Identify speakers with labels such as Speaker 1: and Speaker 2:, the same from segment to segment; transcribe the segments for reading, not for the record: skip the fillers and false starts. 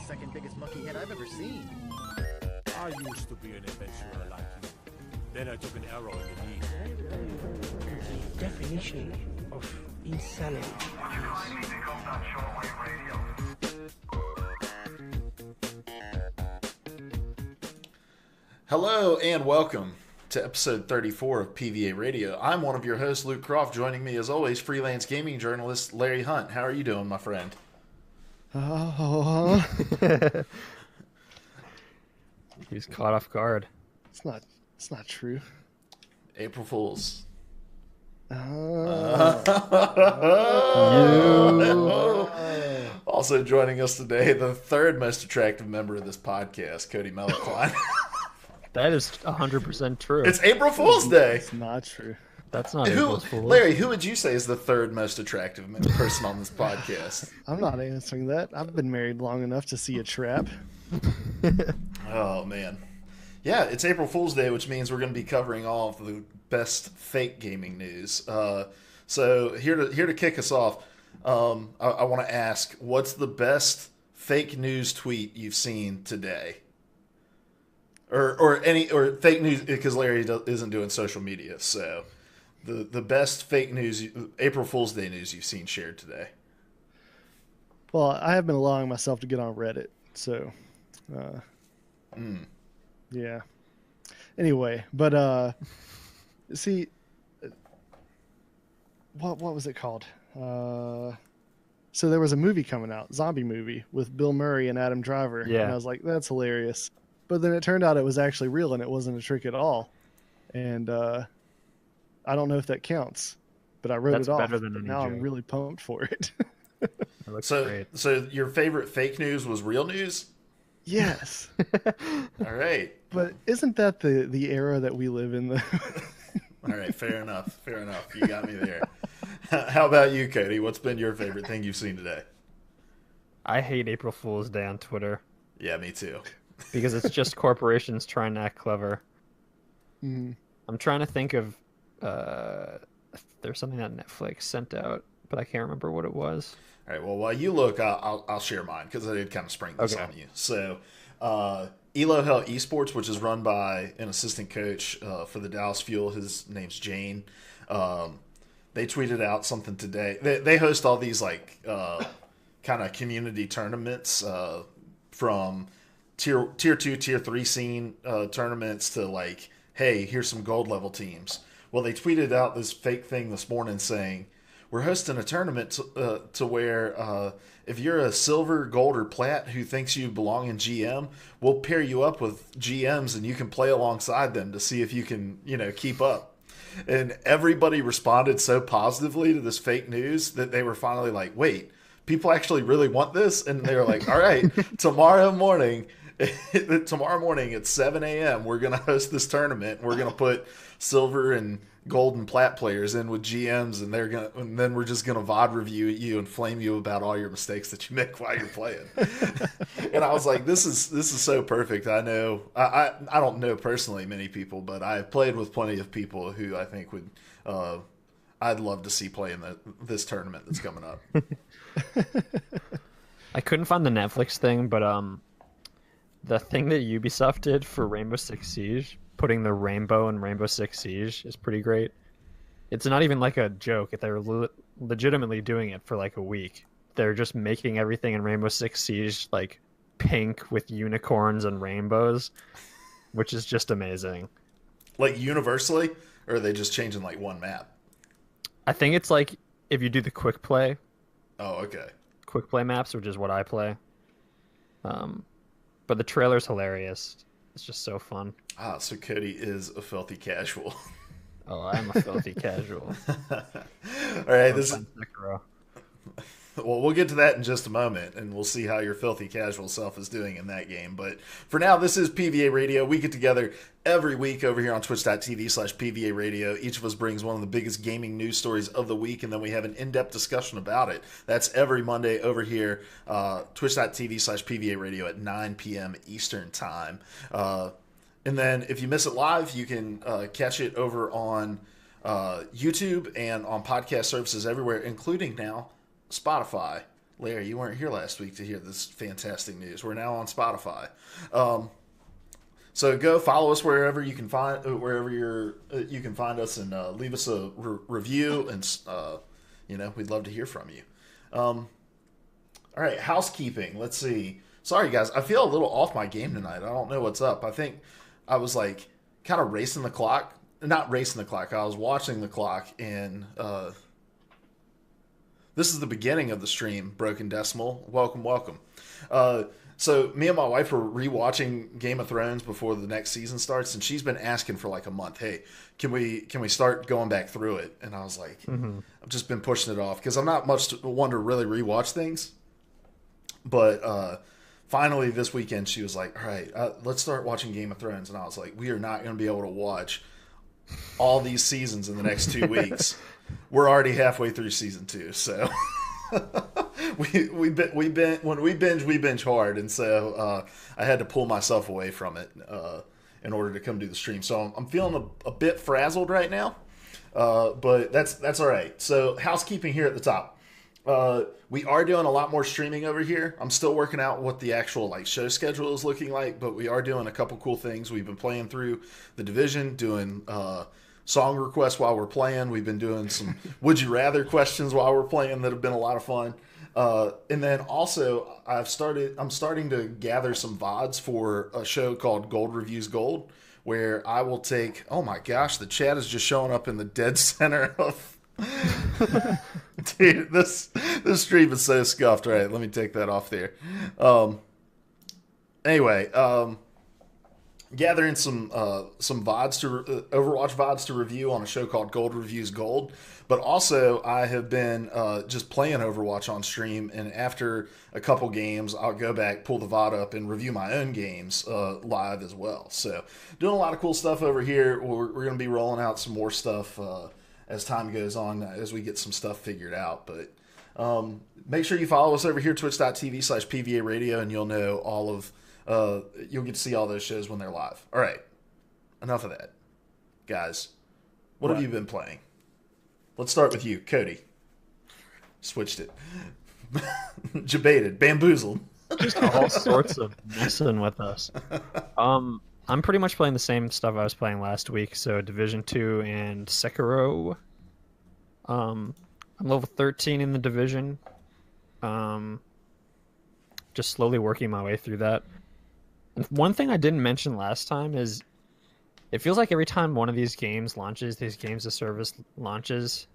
Speaker 1: second biggest monkey head I've ever seen.
Speaker 2: I used to be an adventurer like you. Then I took an arrow in the knee.
Speaker 3: The definition of insanity.
Speaker 4: Hello and welcome to episode 34 of PvA Radio. I'm one of your hosts, Luke Croft. Joining me as always, freelance gaming journalist Larry Hunt. How are you doing, my friend?
Speaker 5: He's caught off guard.
Speaker 6: It's not true.
Speaker 4: April Fools. Also joining us today, the third most attractive member of this podcast, Cody Mellencline.
Speaker 5: That is 100% true.
Speaker 4: It's April Fool's Day.
Speaker 6: It's not true.
Speaker 5: That's not April Fool's.
Speaker 4: Larry, who would you say is the third most attractive person on this podcast?
Speaker 6: I'm not answering that. I've been married long enough to see a trap.
Speaker 4: Oh, man. Yeah, it's April Fool's Day, which means we're going to be covering all of the best fake gaming news. So here to kick us off, I want to ask, what's the best fake news tweet you've seen today? Or fake news, because Larry isn't doing social media. So the best fake news, April Fool's Day news you've seen shared today.
Speaker 6: Well, I have been allowing myself to get on Reddit, so yeah. Anyway, but see, what was it called? So there was a movie coming out, zombie movie with Bill Murray and Adam Driver.
Speaker 5: Yeah.
Speaker 6: And I was like, that's hilarious. But then it turned out it was actually real and it wasn't a trick at all. And I don't know if that counts, but I wrote
Speaker 5: That's
Speaker 6: it off.
Speaker 5: better than any
Speaker 6: now I'm
Speaker 5: joke.
Speaker 6: really pumped for it.
Speaker 5: That looks great.
Speaker 4: So your favorite fake news was real news?
Speaker 6: Yes.
Speaker 4: All right.
Speaker 6: But isn't that the era that we live in?
Speaker 4: All right, fair enough. You got me there. How about you, Cody? What's been your favorite thing you've seen today?
Speaker 5: I hate April Fool's Day on Twitter
Speaker 4: Yeah, me too.
Speaker 5: because it's just corporations trying to act clever.
Speaker 6: Mm.
Speaker 5: I'm trying to think of there's something that Netflix sent out, but I can't remember what it was.
Speaker 4: All right, well, while you look, I'll share mine because I did kind of spring this
Speaker 5: Okay.
Speaker 4: on you. So, Elo Hell Esports, which is run by an assistant coach for the Dallas Fuel, his name's Jane. They tweeted out something today. They host all these like kind of community tournaments from tier 2, tier 3 scene tournaments to like, hey, here's some gold level teams. Well, they tweeted out this fake thing this morning saying, we're hosting a tournament to where if you're a silver, gold, or plat who thinks you belong in GM, we'll pair you up with GMs and you can play alongside them to see if you can, keep up. And everybody responded so positively to this fake news that they were finally like, wait, people actually really want this? And they were like, all right, tomorrow morning at 7 a.m., we're going to host this tournament. We're going to put silver and gold and plat players in with GMs, and then we're just gonna VOD review you and flame you about all your mistakes that you make while you're playing. And I was like, this is so perfect. I know I don't know personally many people, but I've played with plenty of people who I think would I'd love to see play in this tournament that's coming up.
Speaker 5: I couldn't find the Netflix thing, but the thing that Ubisoft did for Rainbow Six Siege, putting the rainbow in Rainbow Six Siege, is pretty great. It's not even like a joke. They're legitimately doing it for like a week. They're just making everything in Rainbow Six Siege like pink with unicorns and rainbows, which is just amazing.
Speaker 4: Like universally, or are they just changing like one map?
Speaker 5: I think it's like if you do the quick play.
Speaker 4: Oh, okay.
Speaker 5: Quick play maps, which is what I play. But the trailer's hilarious. It's just so fun.
Speaker 4: Ah, so Cody is a filthy casual.
Speaker 5: Oh, I'm a filthy casual.
Speaker 4: All right,
Speaker 5: Sekiro.
Speaker 4: Well, we'll get to that in just a moment, and we'll see how your filthy casual self is doing in that game. But for now, this is PvA Radio. We get together every week over here on twitch.tv/PvA Radio. Each of us brings one of the biggest gaming news stories of the week, and then we have an in-depth discussion about it. That's every Monday over here, twitch.tv/PvA Radio at 9 p.m. Eastern Time. And then if you miss it live, you can catch it over on YouTube and on podcast services everywhere, including now Spotify. Larry, you weren't here last week to hear this fantastic news. We're now on Spotify. So go follow us wherever you can find you can find us, and leave us a review, and we'd love to hear from you. All right, housekeeping. Let's see. Sorry guys, I feel a little off my game tonight. I don't know what's up. I think I was like kind of racing the clock. Not racing the clock. I was watching the clock, and this is the beginning of the stream. Broken Decimal, welcome. So me and my wife were rewatching Game of Thrones before the next season starts, and she's been asking for like a month. Hey, can we start going back through it? And I was like, I've just been pushing it off because I'm not much one to really rewatch things. But finally this weekend, she was like, all right, let's start watching Game of Thrones. And I was like, we are not going to be able to watch all these seasons in the next 2 weeks. We're already halfway through season 2, so we binge hard, and so I had to pull myself away from it in order to come do the stream. So I'm feeling a bit frazzled right now, but that's all right. So housekeeping here at the top. We are doing a lot more streaming over here. I'm still working out what the actual like show schedule is looking like, but we are doing a couple cool things. We've been playing through The Division, doing song requests while we're playing. We've been doing some would you rather questions while we're playing that have been a lot of fun. And then also I'm starting to gather some VODs for a show called Gold Reviews Gold, where I will take, oh my gosh, the chat is just showing up in the dead center of dude, this stream is so scuffed. All right, let me take that off there. Anyway, gathering some VODs to Overwatch VODs to review on a show called Gold Reviews Gold. But also, I have been just playing Overwatch on stream, and after a couple games, I'll go back, pull the VOD up, and review my own games live as well. So, doing a lot of cool stuff over here. We're going to be rolling out some more stuff as time goes on, as we get some stuff figured out. But make sure you follow us over here, twitch.tv/PvA Radio, and you'll know all of you'll get to see all those shows when they're live. All right, enough of that, guys. What have you been playing? Let's start with you, Cody. Switched it. Debated, bamboozled.
Speaker 5: Just all sorts of messing with us. I'm pretty much playing the same stuff I was playing last week. So Division 2 and Sekiro. I'm level 13 in the Division. Just slowly working my way through that. And one thing I didn't mention last time is it feels like every time one of these games launches, these games of service launches,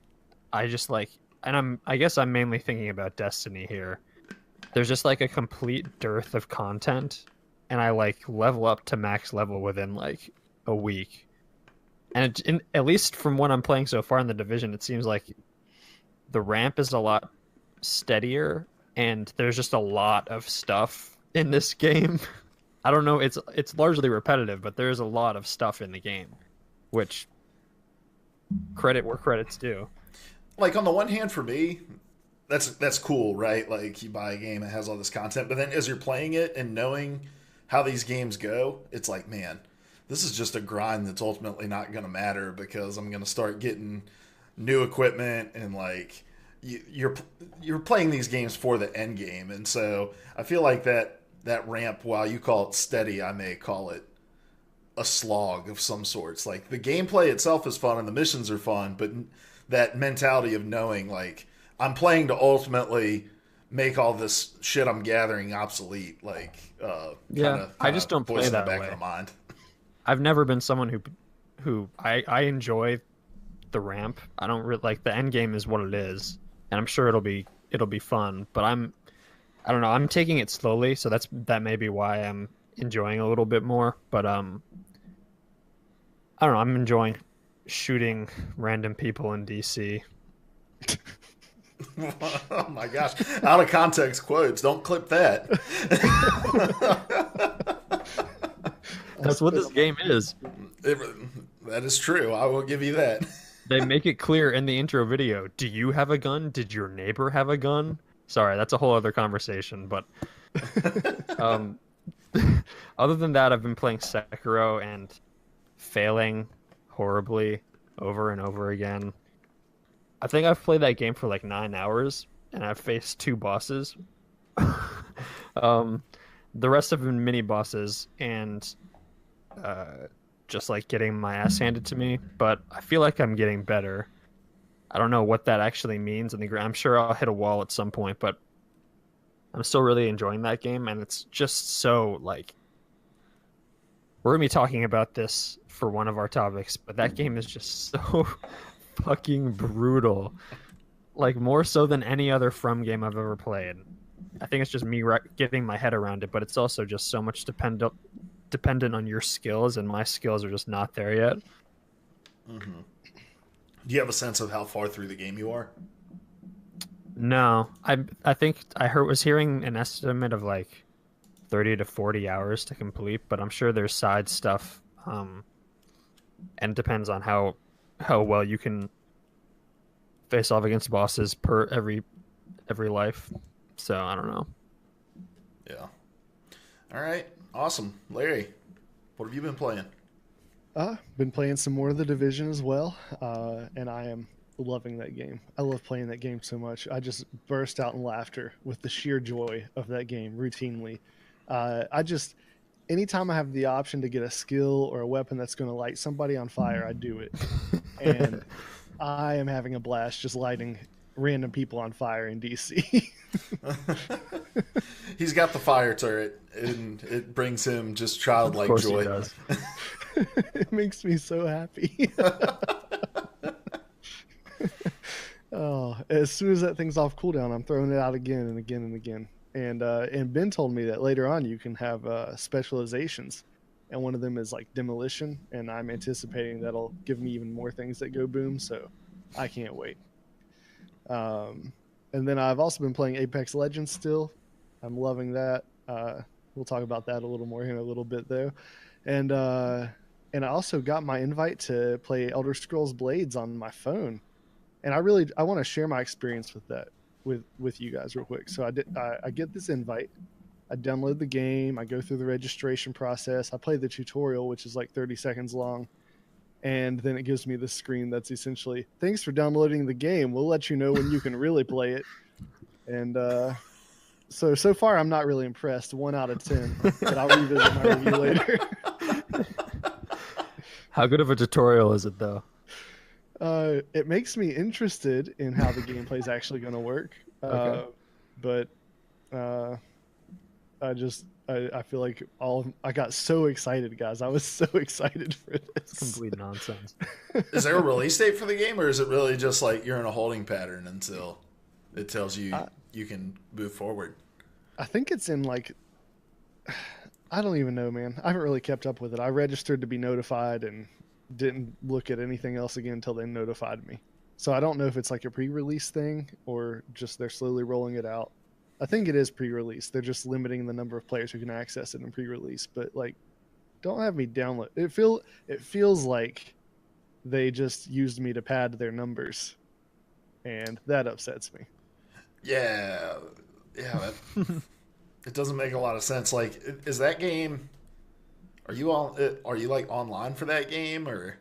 Speaker 5: I just like, and I guess I'm mainly thinking about Destiny here. There's just like a complete dearth of content, and I like level up to max level within like a week. And at least from what I'm playing so far in the Division, it seems like the ramp is a lot steadier, and there's just a lot of stuff in this game. I don't know, it's largely repetitive, but there's a lot of stuff in the game, which credit where credit's due.
Speaker 4: Like, on the one hand, for me, that's cool, right? Like, you buy a game that has all this content, but then as you're playing it and knowing how these games go, it's like, man, this is just a grind that's ultimately not going to matter, because I'm going to start getting new equipment, and like you're playing these games for the end game. And so I feel like that ramp, while you call it steady, I may call it a slog of some sorts. Like, the gameplay itself is fun and the missions are fun, but that mentality of knowing, like, I'm playing to ultimately make all this shit I'm gathering obsolete. Like,
Speaker 5: I just don't play that
Speaker 4: back
Speaker 5: way.
Speaker 4: of the mind.
Speaker 5: I've never been someone who I enjoy the ramp. I don't really like the end game is what it is, and I'm sure it'll be fun. But I don't know. I'm taking it slowly, so that may be why I'm enjoying a little bit more. But I don't know. I'm enjoying shooting random people in DC.
Speaker 4: Oh my gosh! Out of context quotes. Don't clip that.
Speaker 5: That's what this game is.
Speaker 4: That is true. I will give you that.
Speaker 5: They make it clear in the intro video. Do you have a gun? Did your neighbor have a gun? Sorry, that's a whole other conversation. But other than that, I've been playing Sekiro and failing horribly over and over again. I think I've played that game for like 9 hours, and I've faced 2 bosses. um, the rest have been mini bosses and just like getting my ass handed to me. But I feel like I'm getting better. I don't know what that actually means in the I'm sure I'll hit a wall at some point, but I'm still really enjoying that game, and it's just so like we're gonna be talking about this for one of our topics, but that game is just so fucking brutal. Like more so than any other From game I've ever played. I think it's just me getting my head around it, but it's also just so much dependent on your skills, and my skills are just not there yet.
Speaker 4: Mm-hmm. Do you have a sense of how far through the game you are?
Speaker 5: No, I think I was hearing an estimate of like 30 to 40 hours to complete, but I'm sure there's side stuff, and depends on how well you can face off against bosses per every life. So I don't know.
Speaker 4: Yeah. All right. Awesome, Larry. What have you been playing?
Speaker 6: Been playing some more of The Division as well, and I am loving that game. I love playing that game so much. I just burst out in laughter with the sheer joy of that game routinely. Anytime I have the option to get a skill or a weapon that's going to light somebody on fire, I do it. And I am having a blast just lighting random people on fire in DC.
Speaker 4: He's got the fire turret, and it brings him just childlike joy.
Speaker 5: He does.
Speaker 6: It makes me so happy. Oh, as soon as that thing's off cooldown, I'm throwing it out again and again and again. And Ben told me that later on you can have specializations, and one of them is like demolition, and I'm anticipating that'll give me even more things that go boom, so I can't wait. And then I've also been playing Apex Legends still. I'm loving that. We'll talk about that a little more here in a little bit though. And I also got my invite to play Elder Scrolls Blades on my phone, and I want to share my experience with that with you guys real quick. So I get this invite, I download the game, I go through the registration process, I play the tutorial, which is like 30 seconds long, and then it gives me this screen that's essentially, thanks for downloading the game, we'll let you know when you can really play it. And so far I'm not really impressed. 1 out of 10, but I'll revisit my review later.
Speaker 5: How good of a tutorial is it though?
Speaker 6: It makes me interested in how the gameplay is actually going to work.
Speaker 5: Okay.
Speaker 6: But I feel like I got so excited, guys. I was so excited for this.
Speaker 5: It's complete nonsense.
Speaker 4: Is there a release date for the game, or is it really just like you're in a holding pattern until it tells you you can move forward?
Speaker 6: I think it's in like, I don't even know, man. I haven't really kept up with it. I registered to be notified and didn't look at anything else again until they notified me. So I don't know if it's like a pre-release thing or just they're slowly rolling it out. I think it is pre-release. They're just limiting the number of players who can access it in pre-release. But like, don't have me download. It feels like they just used me to pad their numbers, and that upsets me.
Speaker 4: Yeah. It doesn't make a lot of sense. Like, is that game? Are you like online for that game, or?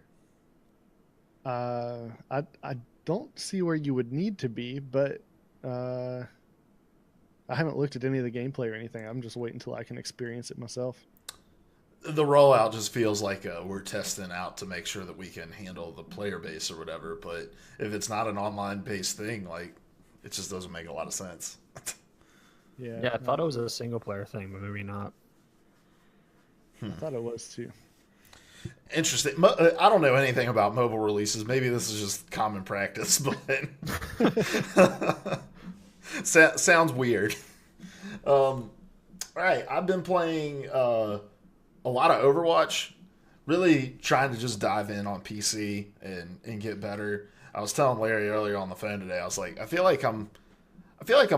Speaker 6: I don't see where you would need to be, but I haven't looked at any of the gameplay or anything. I'm just waiting until I can experience it myself.
Speaker 4: The rollout just feels like we're testing out to make sure that we can handle the player base or whatever. But if it's not an online based thing, like, it just doesn't make a lot of sense.
Speaker 5: Yeah, I thought it was a single player thing, but maybe not.
Speaker 6: I thought it was too.
Speaker 4: Interesting. I don't know anything about mobile releases. Maybe this is just common practice, but sounds weird. All right, I've been playing a lot of Overwatch. Really trying to just dive in on PC and get better. I was telling Larry earlier on the phone today. I was like, I feel like I'm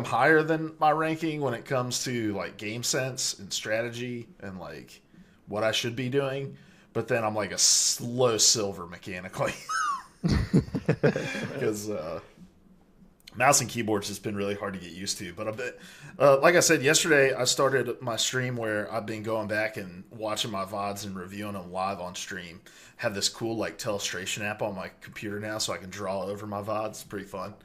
Speaker 4: higher than my ranking when it comes to like game sense and strategy and like what I should be doing, but then I'm like a slow silver mechanically because mouse and keyboard's just been really hard to get used to. But a bit, like I said yesterday, I started my stream where I've been going back and watching my VODs and reviewing them live on stream. Have this cool like Telestration app on my computer now, so I can draw over my VODs. It's pretty fun.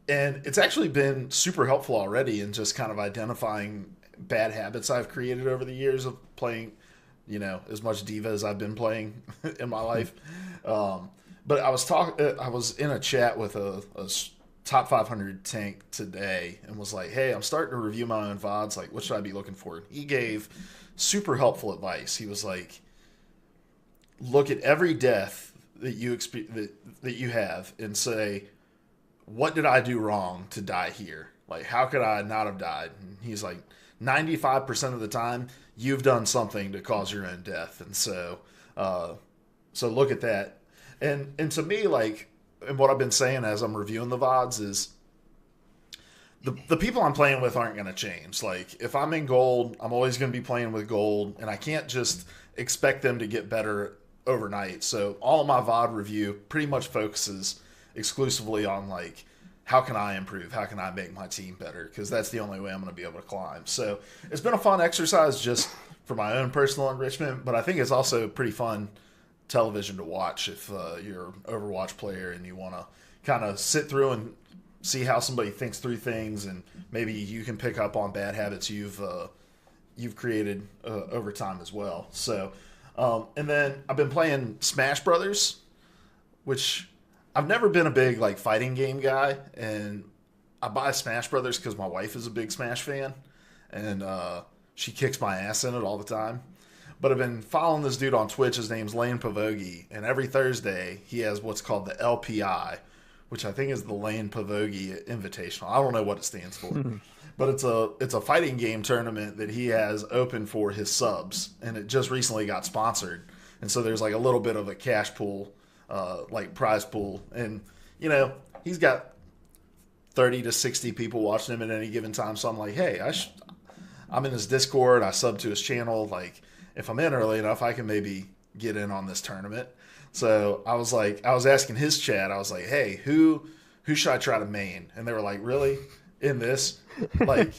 Speaker 4: And it's actually been super helpful already in just kind of identifying bad habits I've created over the years of playing, as much Diva as I've been playing in my life. But I was in a chat with a top 500 tank today and was like, hey, I'm starting to review my own VODs. Like, what should I be looking for? He gave super helpful advice. He was like, look at every death that you have and say, what did I do wrong to die here? Like, how could I not have died? And he's like, 95% of the time, you've done something to cause your own death. And so look at that. And to me, like, and what I've been saying as I'm reviewing the VODs is the people I'm playing with aren't going to change. Like, if I'm in gold, I'm always going to be playing with gold, and I can't just expect them to get better overnight. So all of my VOD review pretty much focuses exclusively on, like, how can I improve? How can I make my team better? Because that's the only way I'm going to be able to climb. So it's been a fun exercise just for my own personal enrichment, but I think it's also pretty fun television to watch if you're an Overwatch player and you want to kind of sit through and see how somebody thinks through things, and maybe you can pick up on bad habits you've created over time as well. So, and then I've been playing Smash Brothers, which I've never been a big like fighting game guy, and I buy Smash Brothers because my wife is a big Smash fan, and she kicks my ass in it all the time. But I've been following this dude on Twitch. His name's Lane Pavogi, and every Thursday he has what's called the LPI, which I think is the Lane Pavogi Invitational. I don't know what it stands for, but it's a fighting game tournament that he has open for his subs, and it just recently got sponsored. And so there's like a little bit of a cash pool, like prize pool, and he's got 30 to 60 people watching him at any given time. So I'm like, hey, I'm in his Discord. I sub to his channel. Like, if I'm in early enough, I can maybe get in on this tournament. So I was asking his chat, I was like, hey, who should I try to main? And they were like, really? In this? Like,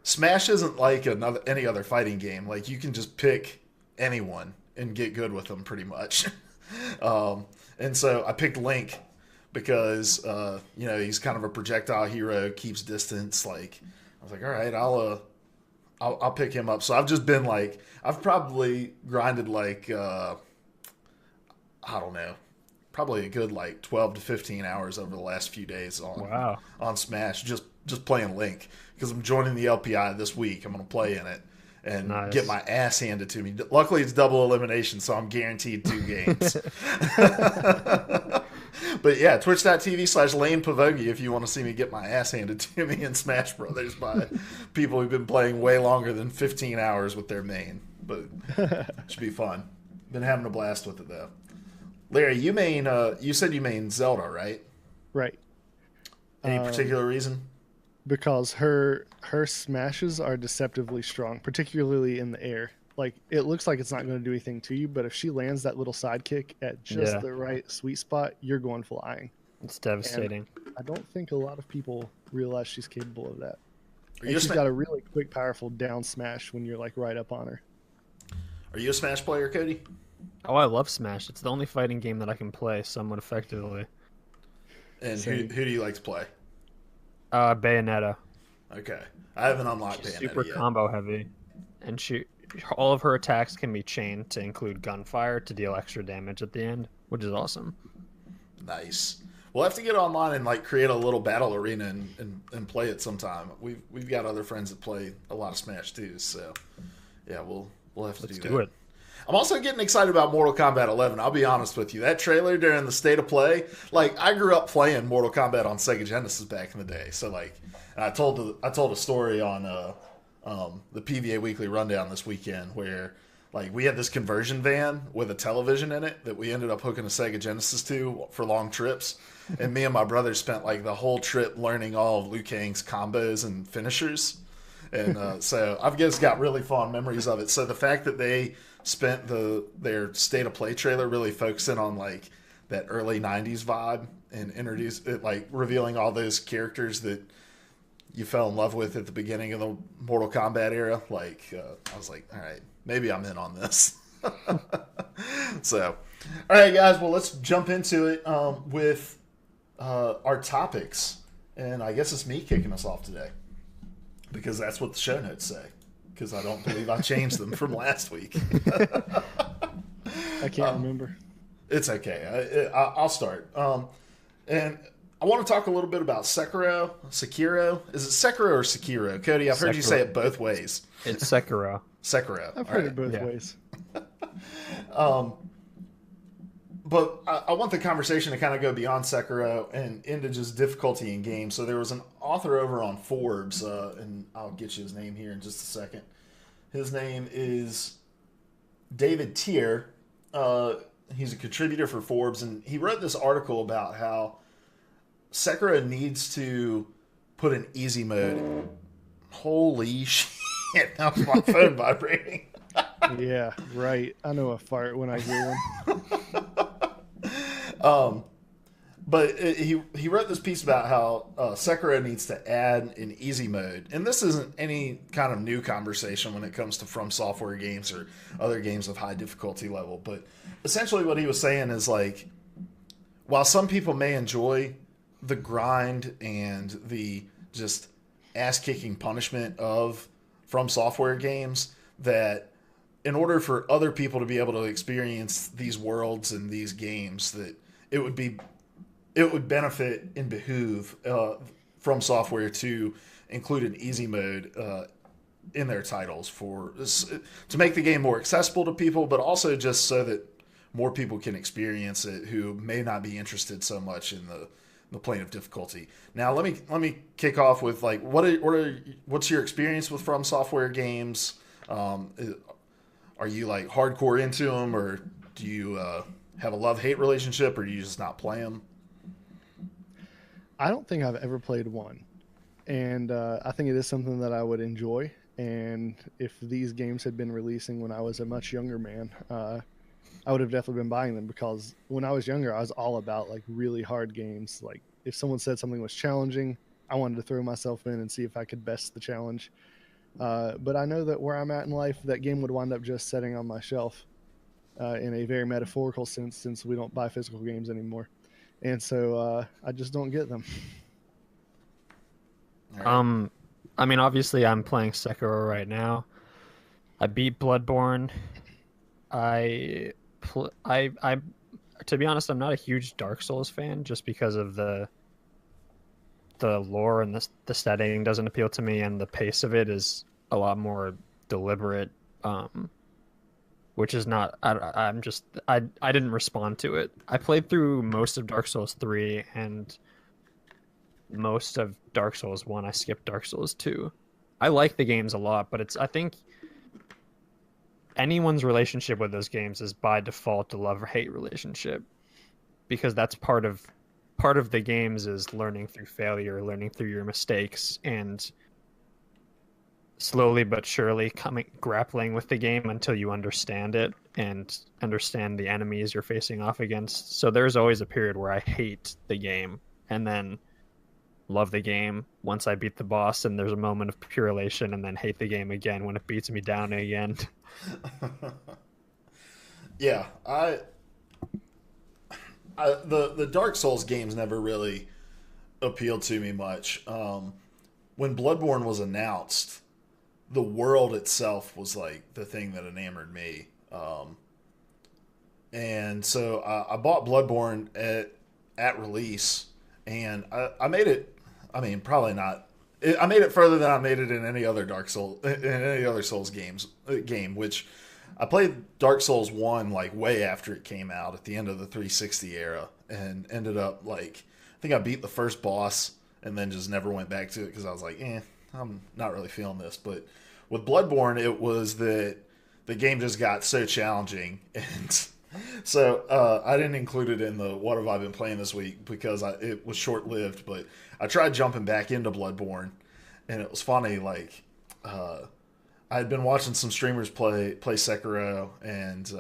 Speaker 4: Smash isn't like any other fighting game. Like, you can just pick anyone and get good with them pretty much. And so I picked Link because, he's kind of a projectile hero, keeps distance. Like, I was like, all right, I'll pick him up. So I've just been like, I've probably grinded like, I don't know, probably a good like 12 to 15 hours over the last few days on Smash, just playing Link, because I'm joining the LPI this week. I'm going to play in it and get my ass handed to me. Luckily, it's double elimination, so I'm guaranteed 2 games. But yeah, twitch.tv/Lane Pavogi if you want to see me get my ass handed to me in Smash Brothers by people who've been playing way longer than 15 hours with their main. But it should be fun. Been having a blast with it, though. Larry, you said you main Zelda, right?
Speaker 6: Right.
Speaker 4: Any particular reason?
Speaker 6: Because her smashes are deceptively strong, particularly in the air. Like, it looks like it's not going to do anything to you, but if she lands that little sidekick at just the right sweet spot, you're going flying.
Speaker 5: It's devastating.
Speaker 6: And I don't think a lot of people realize she's capable of that.
Speaker 4: And
Speaker 6: she's got a really quick, powerful down smash when you're like right up on her.
Speaker 4: Are you a Smash player, Cody?
Speaker 5: Oh, I love Smash. It's the only fighting game that I can play somewhat effectively.
Speaker 4: And who do you like to play?
Speaker 5: Bayonetta.
Speaker 4: Okay. I haven't unlocked
Speaker 5: She's
Speaker 4: Bayonetta
Speaker 5: super
Speaker 4: yet.
Speaker 5: combo heavy. And all of her attacks can be chained to include gunfire to deal extra damage at the end, which is awesome.
Speaker 4: Nice. We'll have to get online and like create a little battle arena and play it sometime. We've got other friends that play a lot of Smash too, so yeah, we'll have to do that.
Speaker 5: Do it.
Speaker 4: I'm also getting excited about Mortal Kombat 11. I'll be honest with you. That trailer during the State of Play, like, I grew up playing Mortal Kombat on Sega Genesis back in the day. So, like, and I told a story on the PvA Weekly Rundown this weekend where, like, we had this conversion van with a television in it that we ended up hooking a Sega Genesis to for long trips. And me and my brother spent, like, the whole trip learning all of Liu Kang's combos and finishers. And so I've just got really fond memories of it. So the fact that they spent their State of Play trailer really focusing on like that early 90s vibe and introduced it, like revealing all those characters that you fell in love with at the beginning of the Mortal Kombat era, like I was like, all right, maybe I'm in on this. So all right, guys, well, let's jump into it with our topics. And I guess it's me kicking us off today because that's what the show notes say. Because I don't believe I changed them from last week.
Speaker 6: I can't remember.
Speaker 4: It's okay. I'll start. And I want to talk a little bit about Sekiro. Is it Sekiro or Sekiro? Cody, I've heard you say it both ways.
Speaker 5: It's Sekiro.
Speaker 4: Sekiro.
Speaker 6: I've heard it both ways.
Speaker 4: But I want the conversation to kind of go beyond Sekiro and into just difficulty in games. So there was an author over on Forbes, and I'll get you his name here in just a second. His name is David Tier. He's a contributor for Forbes, and he wrote this article about how Sekiro needs to put an easy mode. Holy shit, that was my phone vibrating.
Speaker 6: Yeah, right. I know a fart when I hear one.
Speaker 4: But he wrote this piece about how Sekiro needs to add an easy mode. And this isn't any kind of new conversation when it comes to From Software games or other games of high difficulty level. But essentially what he was saying is like, while some people may enjoy the grind and the just ass-kicking punishment of From Software games, that in order for other people to be able to experience these worlds and these games, that it would benefit and behoove From Software to include an easy mode in their titles to make the game more accessible to people, but also just so that more people can experience it who may not be interested so much in the plane of difficulty. Now, let me kick off with like what's your experience with From Software games? Are you like hardcore into them, or do you have a love-hate relationship, or do you just not play them?
Speaker 6: I don't think I've ever played one, and I think it is something that I would enjoy. And if these games had been releasing when I was a much younger man, I would have definitely been buying them, because when I was younger, I was all about like really hard games. Like if someone said something was challenging, I wanted to throw myself in and see if I could best the challenge. But I know that where I'm at in life, that game would wind up just sitting on my shelf in a very metaphorical sense, since we don't buy physical games anymore. And so I just don't get them.
Speaker 5: I mean, obviously, I'm playing Sekiro right now. I beat Bloodborne. To be honest, I'm not a huge Dark Souls fan, just because of the lore and the setting doesn't appeal to me, and the pace of it is a lot more deliberate, which is not. I didn't respond to it. I played through most of Dark Souls 3 and most of Dark Souls 1. I skipped Dark Souls 2. I like the games a lot, but I think anyone's relationship with those games is by default a love or hate relationship, because that's part of the games is learning through failure, learning through your mistakes, and slowly but surely grappling with the game until you understand it and understand the enemies you're facing off against. So there's always a period where I hate the game and then love the game once I beat the boss, and there's a moment of pure elation, and then hate the game again when it beats me down again.
Speaker 4: Yeah, the Dark Souls games never really appealed to me much. When Bloodborne was announced, the world itself was like the thing that enamored me. And so I bought Bloodborne at release, and I made it. I mean, probably not. I made it further than I made it in any other Souls game. Which I played Dark Souls 1 like way after it came out at the end of the 360 era, and ended up like, I think I beat the first boss and then just never went back to it because I was like, I'm not really feeling this. But with Bloodborne, it was that the game just got so challenging, and so I didn't include it in the what have I been playing this week because it was short lived. But I tried jumping back into Bloodborne, and it was funny. Like I had been watching some streamers play Sekiro, and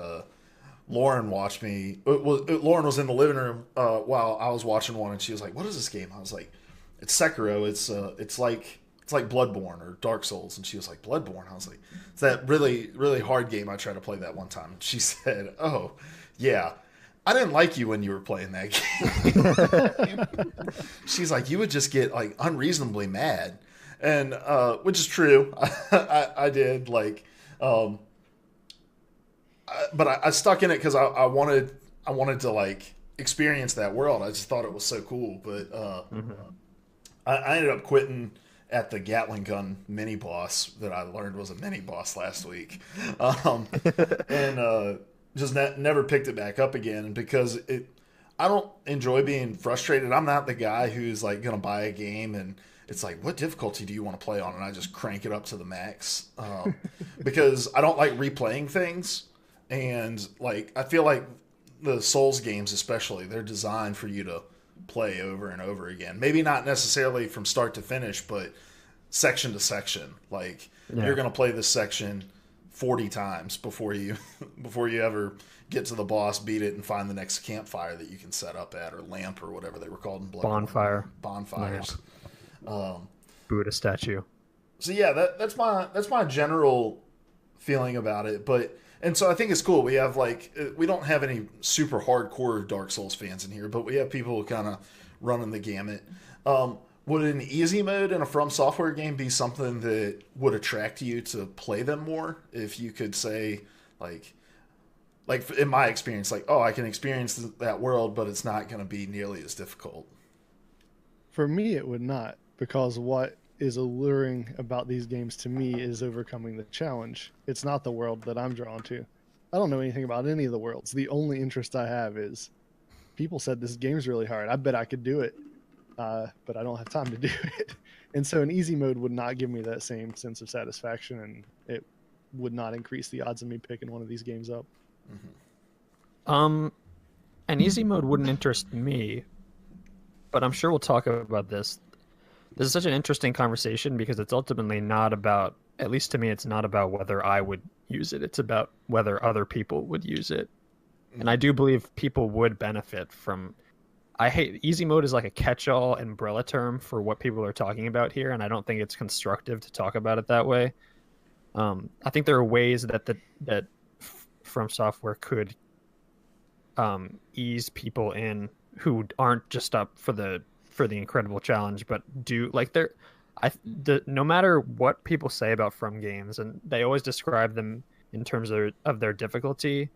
Speaker 4: Lauren watched me. Lauren was in the living room while I was watching one, and she was like, "What is this game?" I was like, "It's Sekiro. It's like Bloodborne or Dark Souls." And she was like, "Bloodborne?" I was like, "It's that really, really hard game I tried to play that one time." And she said, "Oh, yeah." I didn't like you when you were playing that game. She's like, you would just get like unreasonably mad, and which is true. I did like, but I stuck in it because I wanted to like experience that world. I just thought it was so cool, but I ended up quitting at the Gatling gun mini boss that I learned was a mini boss last week, and just never picked it back up again because I don't enjoy being frustrated. I'm not the guy who's like going to buy a game and it's like, what difficulty do you want to play on? And I just crank it up to the max because I don't like replaying things. And like, I feel like the Souls games, especially, they're designed for you to play over and over again. Maybe not necessarily from start to finish, but section to section. Like you're going to play this section 40 times before you ever get to the boss, beat it, and find the next campfire that you can set up at, or lamp, or whatever they were called in Bloodborne. Bonfires.
Speaker 5: Buddha statue.
Speaker 4: So yeah, that's my general feeling about it. And so I think it's cool. We have like, we don't have any super hardcore Dark Souls fans in here, but we have people kind of running the gamut. Would an easy mode in a From Software game be something that would attract you to play them more? If you could say, like in my experience, like, oh, I can experience that world, but it's not going to be nearly as difficult.
Speaker 6: For me, it would not, because what is alluring about these games to me is overcoming the challenge. It's not the world that I'm drawn to. I don't know anything about any of the worlds. The only interest I have is people said this game's really hard. I bet I could do it. But I don't have time to do it. And so an easy mode would not give me that same sense of satisfaction, and it would not increase the odds of me picking one of these games up.
Speaker 5: An easy mode wouldn't interest me, but I'm sure we'll talk about this. This is such an interesting conversation because it's ultimately not about, at least to me, it's not about whether I would use it. It's about whether other people would use it. And I do believe people would benefit from... easy mode is like a catch-all umbrella term for what people are talking about here, and I don't think it's constructive to talk about it that way. I think there are ways that From Software could ease people in who aren't just up for the incredible challenge, but do like no matter what people say about From games, and they always describe them in terms of their difficulty.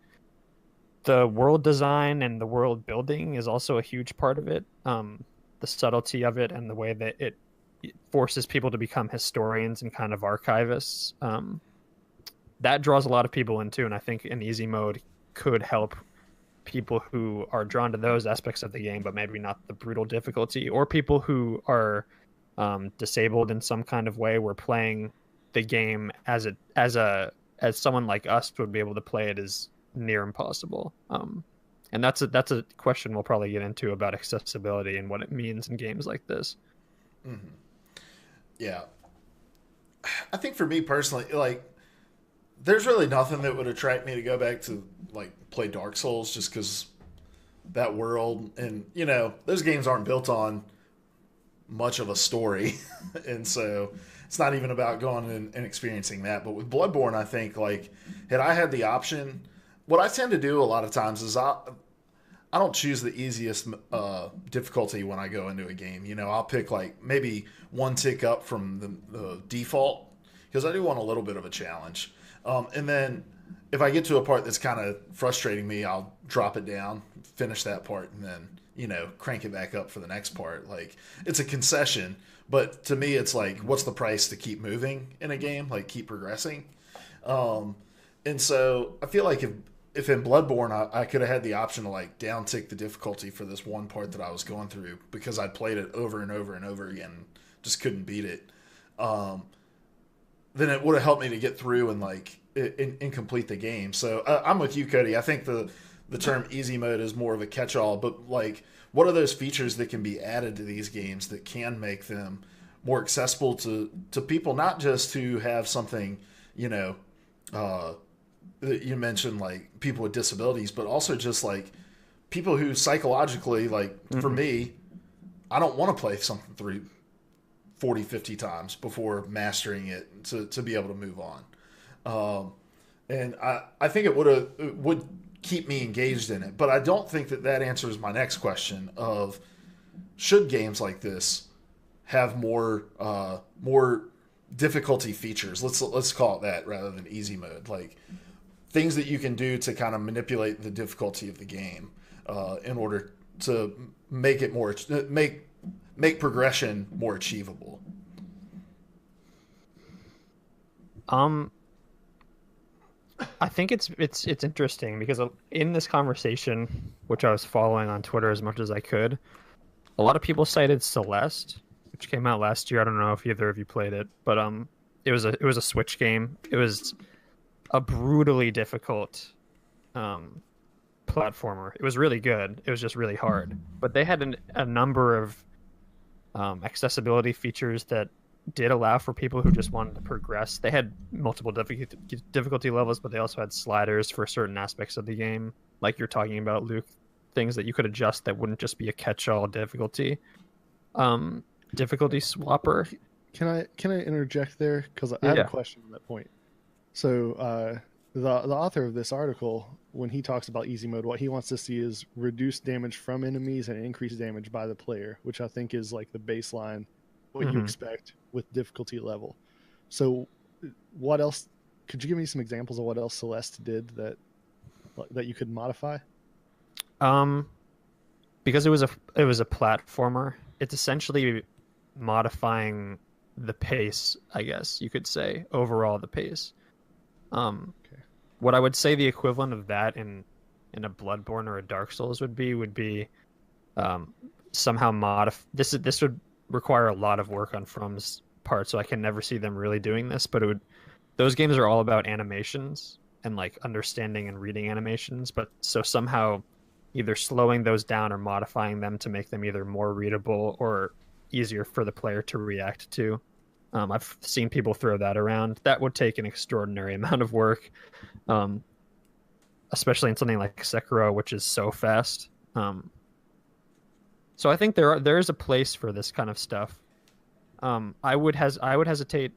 Speaker 5: The world design and the world building is also a huge part of it. The subtlety of it and the way that it forces people to become historians and kind of archivists. That draws a lot of people in too, and I think an easy mode could help people who are drawn to those aspects of the game, but maybe not the brutal difficulty, or people who are disabled in some kind of way, where playing the game as someone like us would be able to play it is near impossible. And that's a question we'll probably get into about accessibility and what it means in games like this.
Speaker 4: Mm-hmm. Yeah, I think for me personally, like, there's really nothing that would attract me to go back to like play Dark Souls, just because that world, and those games aren't built on much of a story, and so it's not even about going and experiencing that. But with Bloodborne, I think, like, had I had the option, what I tend to do a lot of times is I don't choose the easiest difficulty when I go into a game. I'll pick like maybe one tick up from the default, because I do want a little bit of a challenge. And then if I get to a part that's kind of frustrating me, I'll drop it down, finish that part, and then, crank it back up for the next part. Like, it's a concession, but to me, it's like, what's the price to keep moving in a game? Like, keep progressing. And so I feel like if in Bloodborne, I could have had the option to like down tick the difficulty for this one part that I was going through, because I'd played it over and over and over again, and just couldn't beat it. Then it would have helped me to get through and like and complete the game. So I'm with you, Cody. I think the term easy mode is more of a catch-all, but like, what are those features that can be added to these games that can make them more accessible to people, not just who have something, you mentioned like people with disabilities, but also just like people who psychologically, like, for me, I don't want to play something through 40, 50 times before mastering it to be able to move on. and I think it would keep me engaged in it. But I don't think that answers my next question of should games like this have more difficulty features. Let's call it that rather than easy mode. Like things that you can do to kind of manipulate the difficulty of the game in order to make it more make progression more achievable.
Speaker 5: I think it's interesting because in this conversation, which I was following on Twitter as much as I could, a lot of people cited Celeste, which came out last year. I don't know if either of you played it, but it was a Switch game. It was a brutally difficult platformer. It was really good. It was just really hard. But they had a number of accessibility features that did allow for people who just wanted to progress. They had multiple difficulty levels, but they also had sliders for certain aspects of the game, like you're talking about, Luke. Things that you could adjust that wouldn't just be a catch-all difficulty. Difficulty swapper.
Speaker 6: Can I interject there? Because I have a question on that point. So the author of this article, when he talks about easy mode, what he wants to see is reduced damage from enemies and increased damage by the player, which I think is like the baseline, what you expect with difficulty level. So what else? Could you give me some examples of what else Celeste did that you could modify?
Speaker 5: Because it was a platformer, it's essentially modifying the pace, I guess you could say, overall the pace. What I would say the equivalent of that in a Bloodborne or a Dark Souls would be somehow this would require a lot of work on From's part, so I can never see them really doing this, but those games are all about animations and like understanding and reading animations, but so somehow either slowing those down or modifying them to make them either more readable or easier for the player to react to. I've seen people throw that around. That would take an extraordinary amount of work, especially in something like Sekiro, which is so fast. So I think there is a place for this kind of stuff. I would hesitate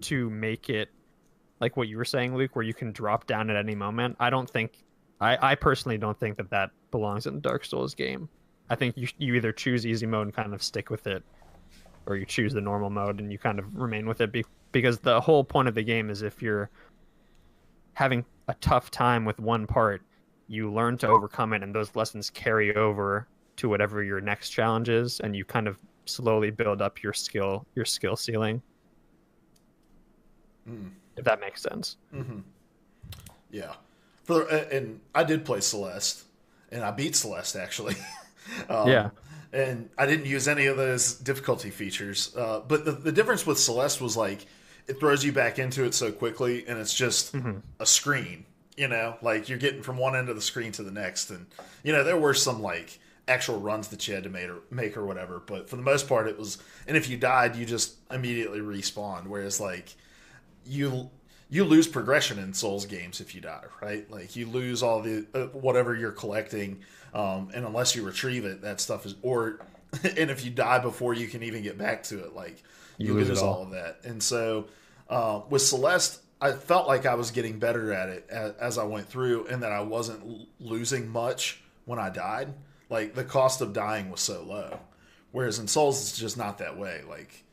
Speaker 5: to make it like what you were saying, Luke, where you can drop down at any moment. I personally don't think that belongs in a Dark Souls game. I think you either choose easy mode and kind of stick with it, or you choose the normal mode and you kind of remain with it, because the whole point of the game is if you're having a tough time with one part, you learn to overcome it, and those lessons carry over to whatever your next challenge is, and you kind of slowly build up your skill ceiling. If that makes sense.
Speaker 4: Mm-hmm. Yeah. And I did play Celeste, and I beat Celeste actually.
Speaker 5: Yeah.
Speaker 4: And I didn't use any of those difficulty features. But the difference with Celeste was like it throws you back into it so quickly, and it's just a screen. Like you're getting from one end of the screen to the next, and there were some like actual runs that you had to make or whatever. But for the most part, it was. And if you died, you just immediately respawned. Whereas like you lose progression in Souls games if you die, right? Like you lose all the whatever you're collecting, and unless you retrieve it, that stuff is and if you die before you can even get back to it, like you lose all of that. And so with Celeste, I felt like I was getting better at it as I went through, and that I wasn't losing much when I died. Like the cost of dying was so low, whereas in Souls it's just not that way. Like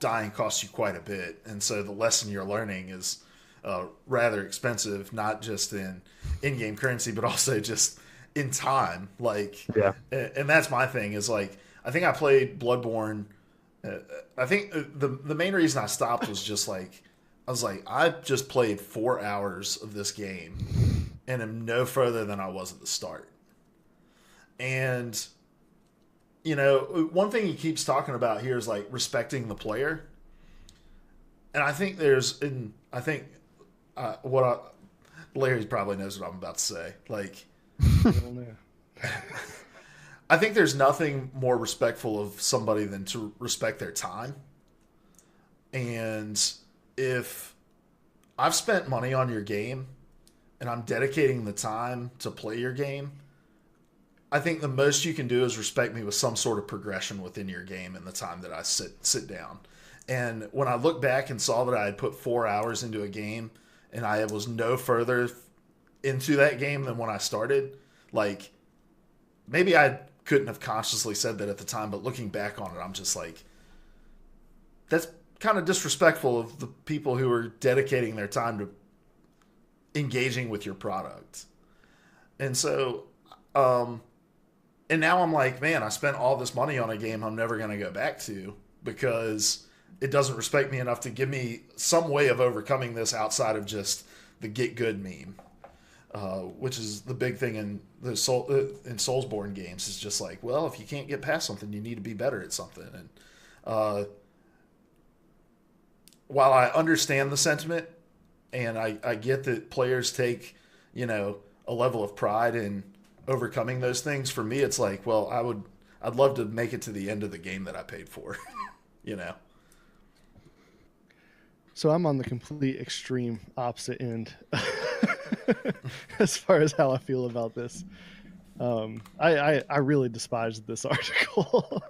Speaker 4: dying costs you quite a bit, and so the lesson you're learning is rather expensive, not just in in-game currency, but also just in time. Like,
Speaker 5: yeah.
Speaker 4: And that's my thing is like, I think I played Bloodborne. I think the main reason I stopped was just like, I was like, I just played 4 hours of this game and am no further than I was at the start. And, one thing he keeps talking about here is like respecting the player. And I think Larry probably knows what I'm about to say. Like, I think there's nothing more respectful of somebody than to respect their time. And if I've spent money on your game and I'm dedicating the time to play your game, I think the most you can do is respect me with some sort of progression within your game in the time that I sit down. And when I look back and saw that I had put 4 hours into a game and I was no further into that game than when I started. Like, maybe I couldn't have consciously said that at the time, but looking back on it, I'm just like, that's kind of disrespectful of the people who are dedicating their time to engaging with your product. And so, and now I'm like, man, I spent all this money on a game I'm never going to go back to because it doesn't respect me enough to give me some way of overcoming this outside of just the get good meme, which is the big thing in the in Soulsborne games. Is just like, well, if you can't get past something, you need to be better at something. And while I understand the sentiment, and I get that players take, a level of pride in overcoming those things, for me, it's like, well, I'd love to make it to the end of the game that I paid for,
Speaker 6: So I'm on the complete extreme opposite end as far as how I feel about this. I really despised this article.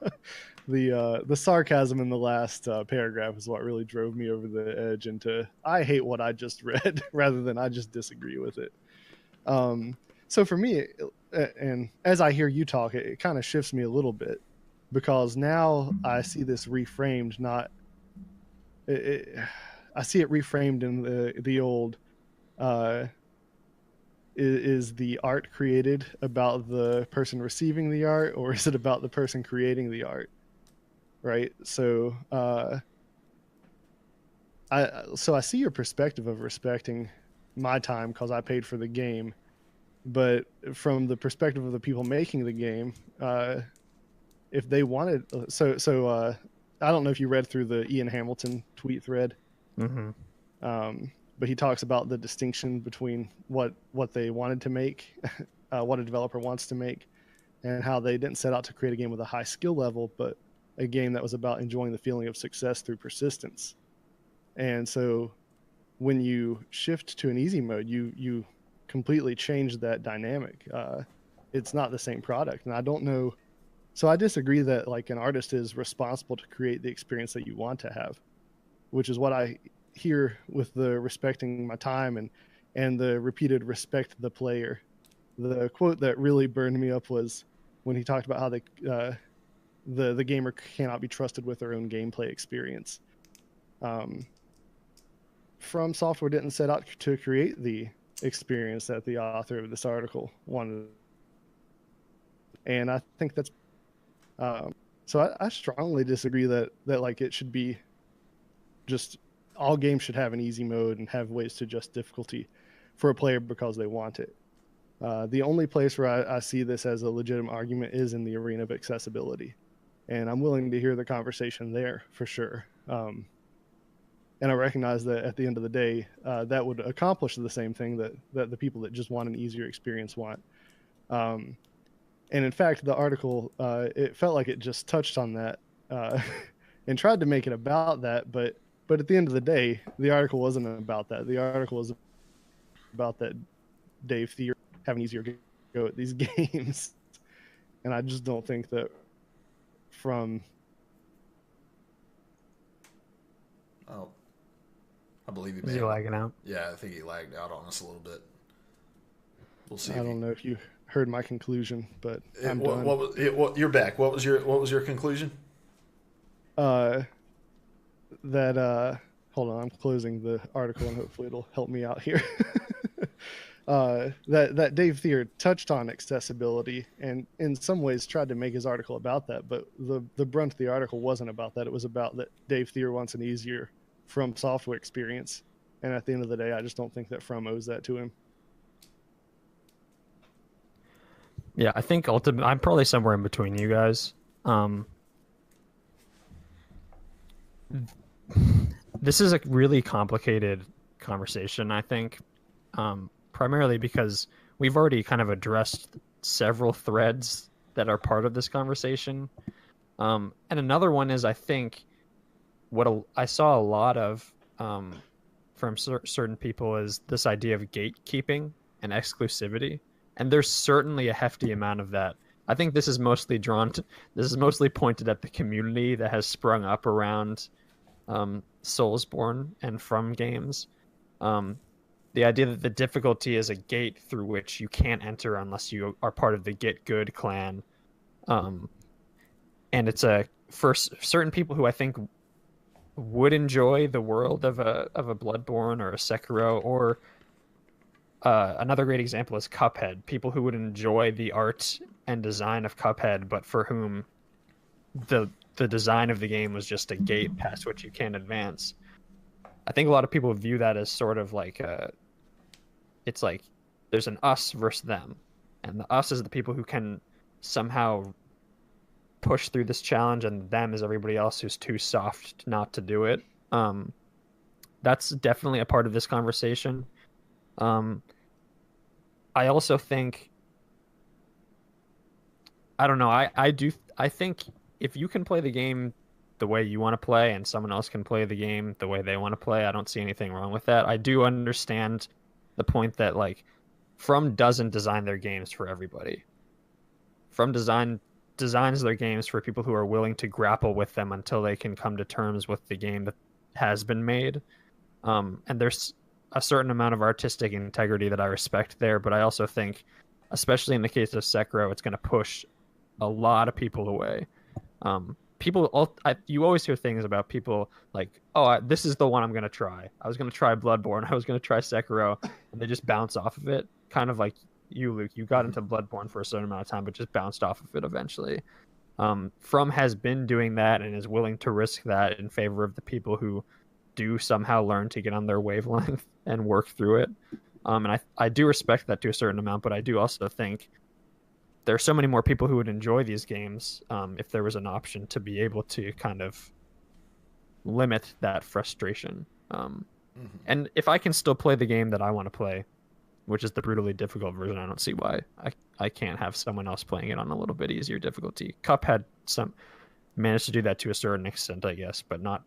Speaker 6: The sarcasm in the last paragraph is what really drove me over the edge into I hate what I just read rather than I just disagree with it. So for me, and as I hear you talk, it kind of shifts me a little bit because now I see this reframed, I see it reframed in the old, is the art created about the person receiving the art, or is it about the person creating the art? Right. So, I see your perspective of respecting my time because I paid for the game, but from the perspective of the people making the game, if they wanted, I don't know if you read through the Ian Hamilton tweet thread, but he talks about the distinction between what they wanted to make, what a developer wants to make, and how they didn't set out to create a game with a high skill level, but a game that was about enjoying the feeling of success through persistence. And so when you shift to an easy mode, you completely change that dynamic. It's not the same product. And I don't know. So I disagree that like an artist is responsible to create the experience that you want to have, which is what I hear with the respecting my time and the repeated respect the player. The quote that really burned me up was when he talked about how the gamer cannot be trusted with their own gameplay experience. From Software didn't set out to create the experience that the author of this article wanted, and I think that's so I strongly disagree that like it should be just all games should have an easy mode and have ways to adjust difficulty for a player because they want it. The only place where I see this as a legitimate argument is in the arena of accessibility. And I'm willing to hear the conversation there for sure. And I recognize that at the end of the day, that would accomplish the same thing that the people that just want an easier experience want. And in fact, the article, it felt like it just touched on that and tried to make it about that. But at the end of the day, the article wasn't about that. The article was about that Dave Thier having easier go at these games. And I just don't think that from...
Speaker 4: Oh, I believe
Speaker 5: Is he lagging out?
Speaker 4: Yeah, I think he lagged out on us a little bit. We'll see.
Speaker 6: I don't know if you heard my conclusion, but I'm done.
Speaker 4: You're back. What was your conclusion?
Speaker 6: That hold on, I'm closing the article and hopefully it'll help me out here. That Dave Thier touched on accessibility and in some ways tried to make his article about that, but the brunt of the article wasn't about that. It was about that Dave Thier wants an easier From Software experience, and at the end of the day, I just don't think that From owes that to him.
Speaker 5: Yeah, I think ultimately I'm probably somewhere in between you guys. This is a really complicated conversation, I think, primarily because we've already kind of addressed several threads that are part of this conversation. And another one is, I think, I saw a lot of from certain people is this idea of gatekeeping and exclusivity. And there's certainly a hefty amount of that. I think this is mostly pointed at the community that has sprung up around Soulsborne and From games. the idea that the difficulty is a gate through which you can't enter unless you are part of the Get Good clan. And it's for certain people who I think would enjoy the world of a Bloodborne or a Sekiro, or another great example is Cuphead. People who would enjoy the art and design of Cuphead, but for whom the design of the game was just a gate past which you can't advance. I think a lot of people view that as sort of like it's like there's an us versus them, and the us is the people who can somehow push through this challenge, and them is everybody else who's too soft not to do it. That's definitely a part of this conversation. I also think, I don't know, I think if you can play the game the way you want to play and someone else can play the game the way they want to play, I don't see anything wrong with that. I do understand the point that, like, From doesn't design their games for everybody. From designs their games for people who are willing to grapple with them until they can come to terms with the game that has been made. And there's a certain amount of artistic integrity that I respect there, but I also think, especially in the case of Sekiro, it's going to push a lot of people away. You always hear things about people like, oh, this is the one I'm going to try. I was going to try Bloodborne. I was going to try Sekiro, and they just bounce off of it. Kind of like you, Luke. You got into Bloodborne for a certain amount of time, but just bounced off of it eventually. From has been doing that and is willing to risk that in favor of the people who do somehow learn to get on their wavelength and work through it. And I do respect that to a certain amount, but I do also think there are so many more people who would enjoy these games if there was an option to be able to kind of limit that frustration. And if I can still play the game that I want to play, which is the brutally difficult version, I don't see why I can't have someone else playing it on a little bit easier difficulty. Cuphead managed to do that to a certain extent, I guess, but not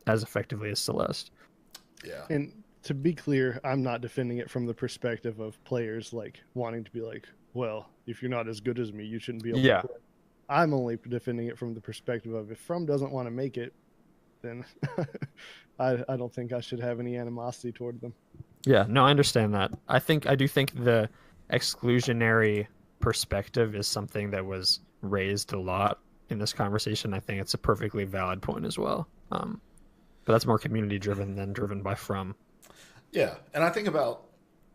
Speaker 5: as effectively as Celeste.
Speaker 4: Yeah.
Speaker 6: And to be clear, I'm not defending it from the perspective of players like wanting to be like, well, if you're not as good as me, you shouldn't be able to play. I'm only defending it from the perspective of, if From doesn't want to make it, then I don't think I should have any animosity toward them.
Speaker 5: Yeah, no, I understand that. I do think the exclusionary perspective is something that was raised a lot in this conversation. I think it's a perfectly valid point as well. But that's more community driven than driven by From.
Speaker 4: Yeah, and I think about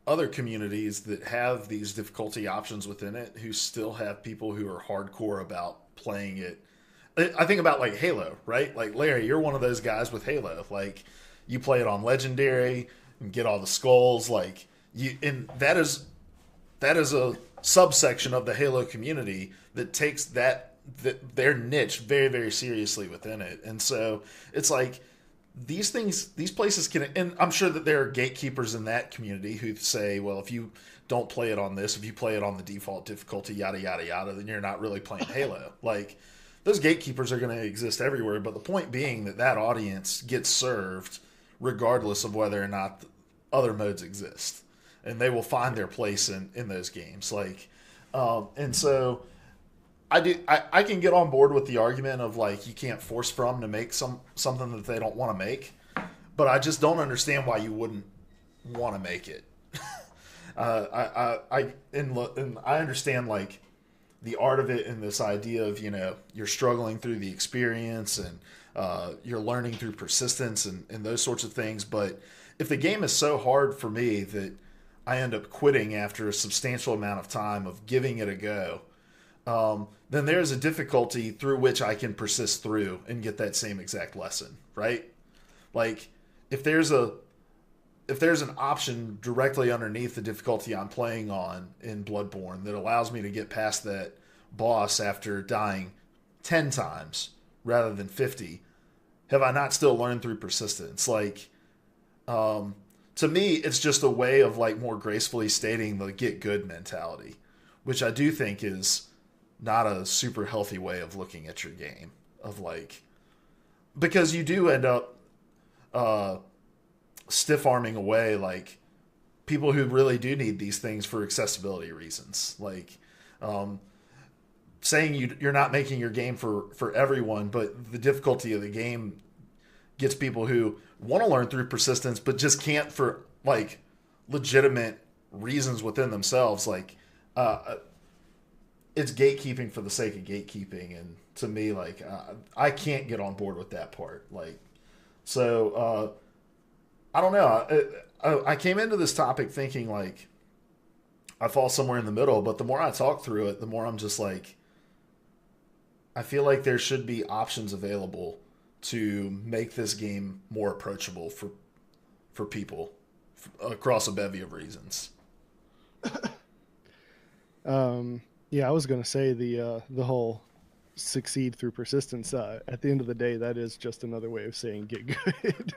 Speaker 4: other communities that have these difficulty options within it who still have people who are hardcore about playing it. I think about like Halo, right? Like Larry, you're one of those guys with Halo. Like you play it on Legendary and get all the skulls. Like and that is a subsection of the Halo community that takes their niche very, very seriously within it. And so it's like these places can, and I'm sure that there are gatekeepers in that community who say, well, if you don't play it on this, if you play it on the default difficulty, yada, yada, yada, then you're not really playing Halo. Like, those gatekeepers are going to exist everywhere. But the point being that audience gets served regardless of whether or not other modes exist. And they will find their place in those games. Like, and so I can get on board with the argument of like you can't force From to make something that they don't want to make, but I just don't understand why you wouldn't want to make it. I understand like the art of it and this idea of, you know, you're struggling through the experience and you're learning through persistence and those sorts of things. But if the game is so hard for me that I end up quitting after a substantial amount of time of giving it a go, then there's a difficulty through which I can persist through and get that same exact lesson, right? Like, if there's an option directly underneath the difficulty I'm playing on in Bloodborne that allows me to get past that boss after dying 10 times rather than 50, have I not still learned through persistence? Like, to me, it's just a way of like more gracefully stating the get good mentality, which I do think is not a super healthy way of looking at your game, of like, because you do end up stiff arming away like people who really do need these things for accessibility reasons. Like saying you're not making your game for everyone, but the difficulty of the game gets people who want to learn through persistence but just can't for like legitimate reasons within themselves. Like, it's gatekeeping for the sake of gatekeeping, and to me, like, I can't get on board with that part. Like, so I don't know. I came into this topic thinking like I fall somewhere in the middle, but the more I talk through it, the more I'm just like, I feel like there should be options available to make this game more approachable for people across a bevy of reasons.
Speaker 6: Yeah, I was going to say the whole succeed through persistence. At the end of the day, that is just another way of saying get good.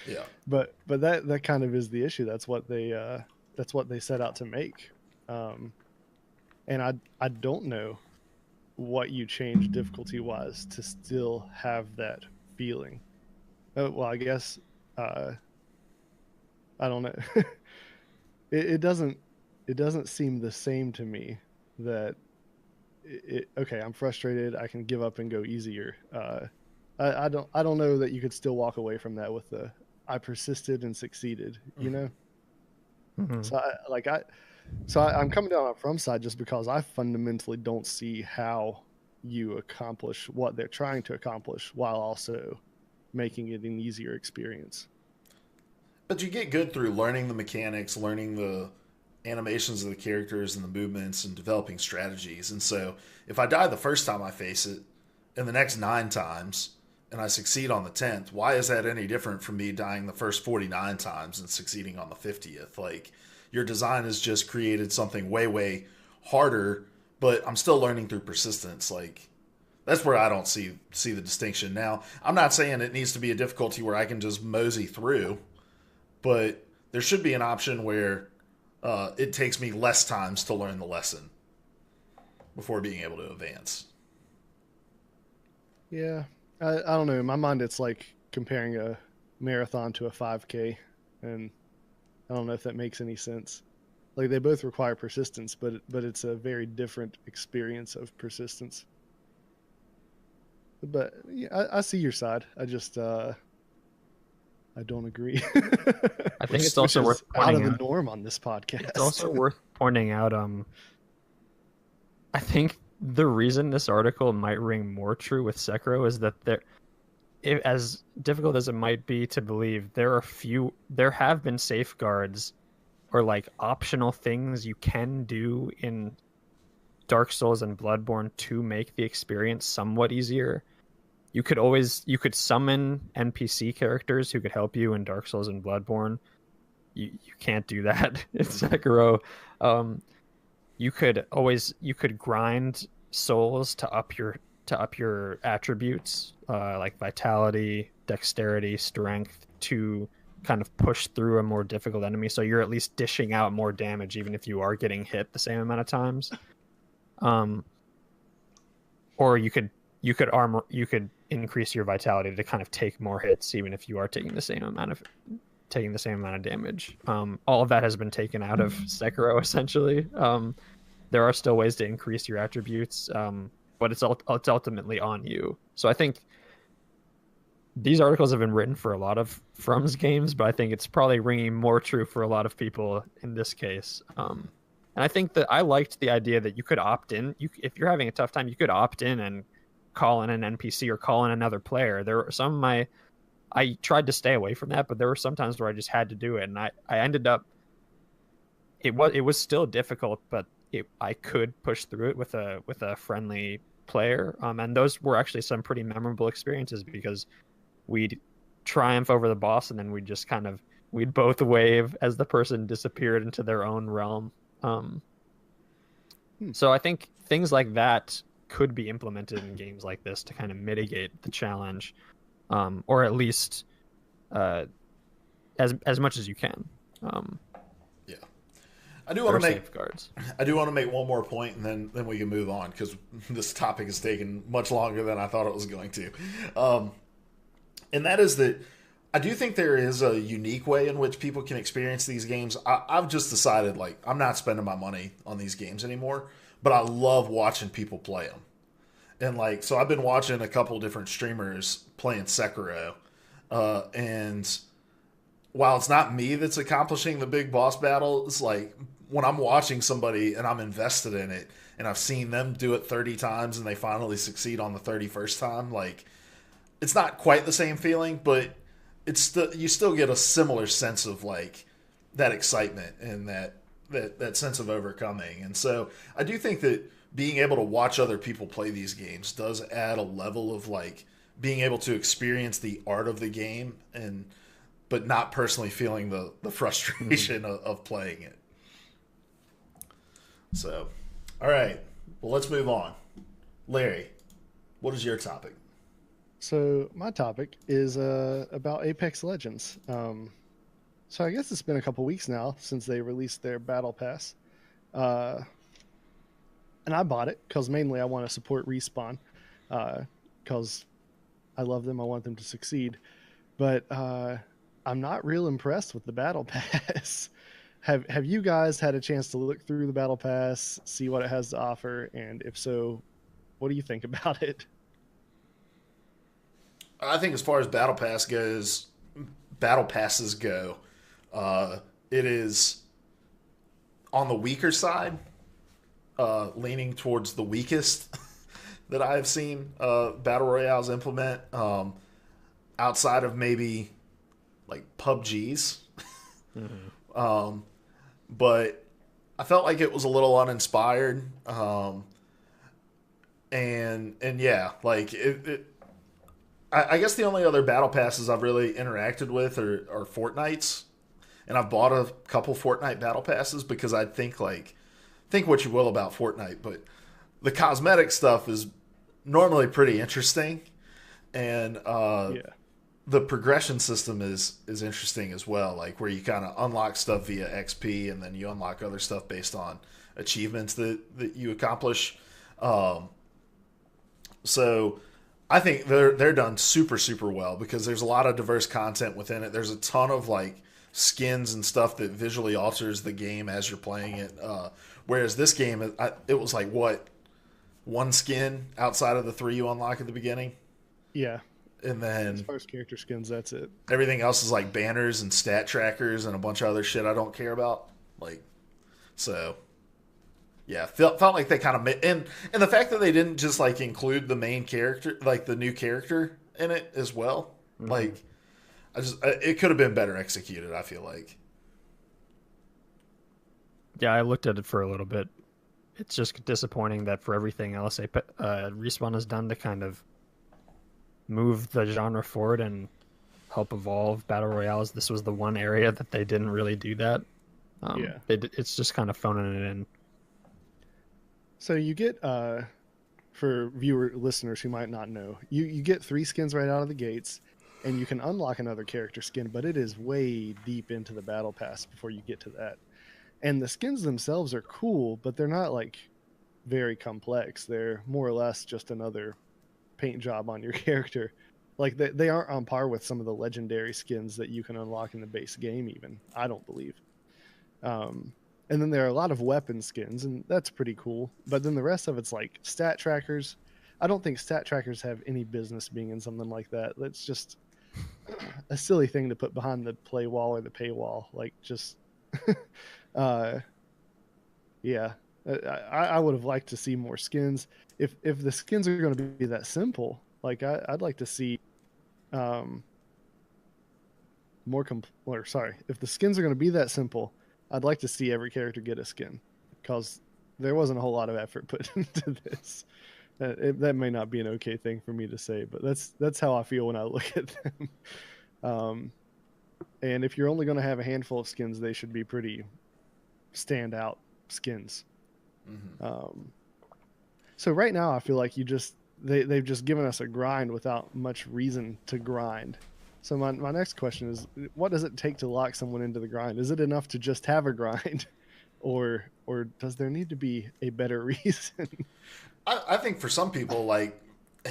Speaker 4: Yeah.
Speaker 6: But that kind of is the issue. That's what they set out to make. And I don't know what you change difficulty wise to still have that feeling. Well, I guess I don't know. it doesn't seem the same to me that okay, I'm frustrated, I can give up and go easier. I don't know that you could still walk away from that with the I persisted and succeeded, you know?
Speaker 5: Mm-hmm.
Speaker 6: So I'm coming down on From side just because I fundamentally don't see how you accomplish what they're trying to accomplish while also making it an easier experience.
Speaker 4: But you get good through learning the mechanics, learning the animations of the characters and the movements, and developing strategies. And so if I die the first time I face it and the next 9 times and I succeed on the 10th, why is that any different from me dying the first 49 times and succeeding on the 50th? Like, your design has just created something way, way harder, but I'm still learning through persistence. Like, that's where I don't see the distinction. Now, I'm not saying it needs to be a difficulty where I can just mosey through, but there should be an option where it takes me less times to learn the lesson before being able to advance.
Speaker 6: Yeah, I don't know. In my mind, it's like comparing a marathon to a 5K, and I don't know if that makes any sense. Like, they both require persistence, but it's a very different experience of persistence. But yeah, I see your side. I just I don't agree.
Speaker 5: I think it's also worth
Speaker 6: out
Speaker 5: pointing
Speaker 6: of the
Speaker 5: out.
Speaker 6: norm on this podcast.
Speaker 5: It's also worth pointing out. I think the reason this article might ring more true with Sekiro is that as difficult as it might be to believe, there have been safeguards or like optional things you can do in Dark Souls and Bloodborne to make the experience somewhat easier. You could summon NPC characters who could help you in Dark Souls and Bloodborne. You can't do that in Sekiro. You could grind souls to up your attributes, like vitality, dexterity, strength, to kind of push through a more difficult enemy. So you're at least dishing out more damage, even if you are getting hit the same amount of times. Or you could increase your vitality to kind of take more hits, even if you are taking the same amount of damage. All of that has been taken out of Sekiro, essentially. There are still ways to increase your attributes, but it's ultimately on you. So I think these articles have been written for a lot of From's games, but I think it's probably ringing more true for a lot of people in this case. And I think that I liked the idea that you could opt in. If you're having a tough time, you could opt in and call in an NPC or call in another player. There were some I tried to stay away from that, but there were some times where I just had to do it, and I ended up. It was still difficult, but I could push through it with a friendly player, and those were actually some pretty memorable experiences because we'd triumph over the boss, and then we'd both wave as the person disappeared into their own realm. So I think things like that could be implemented in games like this to kind of mitigate the challenge, or at least as much as you can.
Speaker 4: Yeah, I do want to make
Speaker 5: safeguards.
Speaker 4: I do want to make one more point, and then we can move on because this topic has taken much longer than I thought it was going to. And that is that I do think there is a unique way in which people can experience these games. I've just decided, like, I'm not spending my money on these games anymore, but I love watching people play them. And, like, so I've been watching a couple different streamers playing Sekiro, and while it's not me that's accomplishing the big boss battle, it's like when I'm watching somebody and I'm invested in it and I've seen them do it 30 times and they finally succeed on the 31st time, like it's not quite the same feeling, but you still get a similar sense of like that excitement and that sense of overcoming. And so I do think that being able to watch other people play these games does add a level of like being able to experience the art of the game but not personally feeling the frustration of playing it. So, all right. Well, let's move on. Larry, what is your topic?
Speaker 6: So my topic is about Apex Legends. So I guess it's been a couple weeks now since they released their Battle Pass. And I bought it because mainly I want to support Respawn because I love them. I want them to succeed. But I'm not real impressed with the Battle Pass. Have you guys had a chance to look through the Battle Pass, see what it has to offer? And if so, what do you think about it?
Speaker 4: I think as far as Battle Passes go, it is on the weaker side, leaning towards the weakest that I have seen Battle Royales implement, outside of maybe like PUBG's. But I felt like it was a little uninspired. And yeah, like I guess the only other battle passes I've really interacted with are Fortnite's, and I've bought a couple Fortnite battle passes because I think what you will about Fortnite, but the cosmetic stuff is normally pretty interesting, and the progression system is interesting as well, like where you kind of unlock stuff via XP and then you unlock other stuff based on achievements that you accomplish. So I think they're done super, super well because there's a lot of diverse content within it. There's a ton of like skins and stuff that visually alters the game as you're playing it. Whereas this game, it was like one skin outside of the 3 you unlock at the beginning.
Speaker 6: Yeah.
Speaker 4: And then
Speaker 6: as far as character skins, that's it.
Speaker 4: Everything else is like banners and stat trackers and a bunch of other shit I don't care about. Like, so yeah, felt like they kind of and the fact that they didn't just like include the main character, like the new character in it as well. Mm-hmm. Like, it could have been better executed, I feel like.
Speaker 5: Yeah, I looked at it for a little bit. It's just disappointing that for everything else, Respawn has done to kind of move the genre forward and help evolve battle royales. This was the one area that they didn't really do that. It's just kind of phoning it in.
Speaker 6: So you get, for listeners who might not know, you get 3 skins right out of the gates, and you can unlock another character skin, but it is way deep into the battle pass before you get to that. And the skins themselves are cool, but they're not like very complex. They're more or less just another paint job on your character. Like they aren't on par with some of the legendary skins that you can unlock in the base game even, I don't believe. And then there are a lot of weapon skins, and that's pretty cool. But then the rest of it's like stat trackers. I don't think stat trackers have any business being in something like that. That's just a silly thing to put behind the play wall or the paywall. Like just yeah. I would have liked to see more skins. If the skins are going to be that simple, like I'd like to see if the skins are going to be that simple, I'd like to see every character get a skin, because there wasn't a whole lot of effort put into this. That may not be an okay thing for me to say, but that's how I feel when I look at them. And if you're only going to have a handful of skins, they should be pretty standout skins. Mm-hmm. So right now I feel like they've just given us a grind without much reason to grind. So my next question is, what does it take to lock someone into the grind? Is it enough to just have a grind, or does there need to be a better reason?
Speaker 4: I think for some people, like,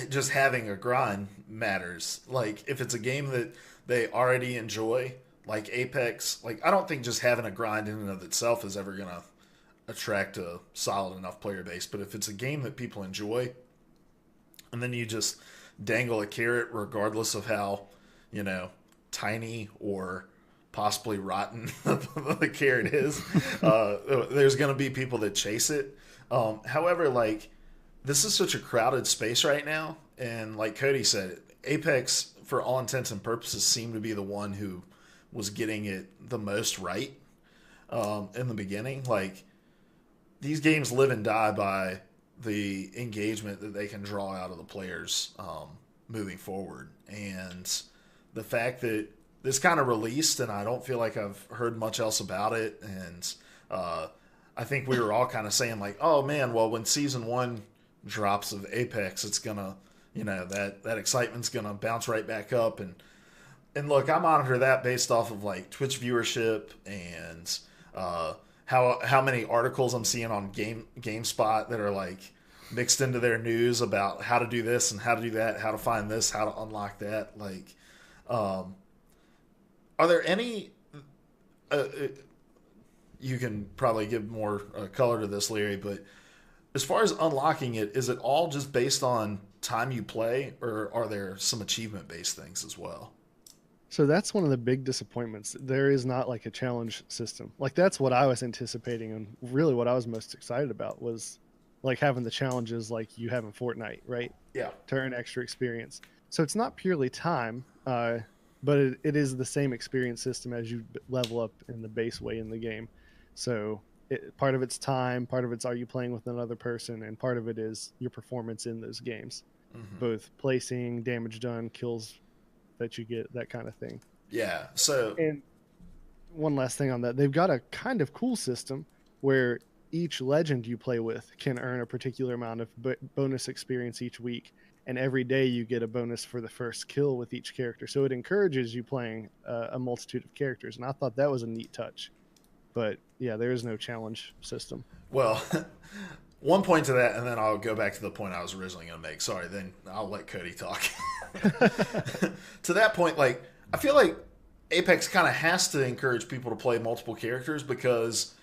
Speaker 4: just having a grind matters. Like, if it's a game that they already enjoy, like Apex, like, I don't think just having a grind in and of itself is ever going to attract a solid enough player base. But if it's a game that people enjoy, and then you just dangle a carrot regardless of how, tiny or possibly rotten the carrot is. There's going to be people that chase it. However, like, this is such a crowded space right now, and like Cody said, Apex, for all intents and purposes, seemed to be the one who was getting it the most right in the beginning. Like, these games live and die by the engagement that they can draw out of the players moving forward. And the fact that this kind of released, and I don't feel like I've heard much else about it, and I think we were all kind of saying, like, oh man, well, when Season 1 drops of Apex, it's going to, you know, that excitement's going to bounce right back up. And look, I monitor that based off of, like, Twitch viewership and how many articles I'm seeing on GameSpot that are, like, mixed into their news about how to do this and how to do that, how to find this, how to unlock that. Like, are there any... you can probably give more color to this, Leary, but as far as unlocking it, is it all just based on time you play, or are there some achievement-based things as well?
Speaker 6: So that's one of the big disappointments. There is not like a challenge system. Like, that's what I was anticipating, and really what I was most excited about was like having the challenges like you have in Fortnite, right?
Speaker 4: Yeah.
Speaker 6: To earn extra experience. So it's not purely time, but it is the same experience system as you level up in the base way in the game. So part of it's time, part of it's are you playing with another person, and part of it is your performance in those games. Mm-hmm. Both placing, damage done, kills that you get, that kind of thing.
Speaker 4: Yeah. So,
Speaker 6: and one last thing on that, they've got a kind of cool system where each legend you play with can earn a particular amount of bonus experience each week, and every day you get a bonus for the first kill with each character. So it encourages you playing a multitude of characters, and I thought that was a neat touch. But yeah, there is no challenge system.
Speaker 4: Well, one point to that, and then I'll go back to the point I was originally going to make. Sorry, then I'll let Cody talk. To that point, like, I feel like Apex kind of has to encourage people to play multiple characters, because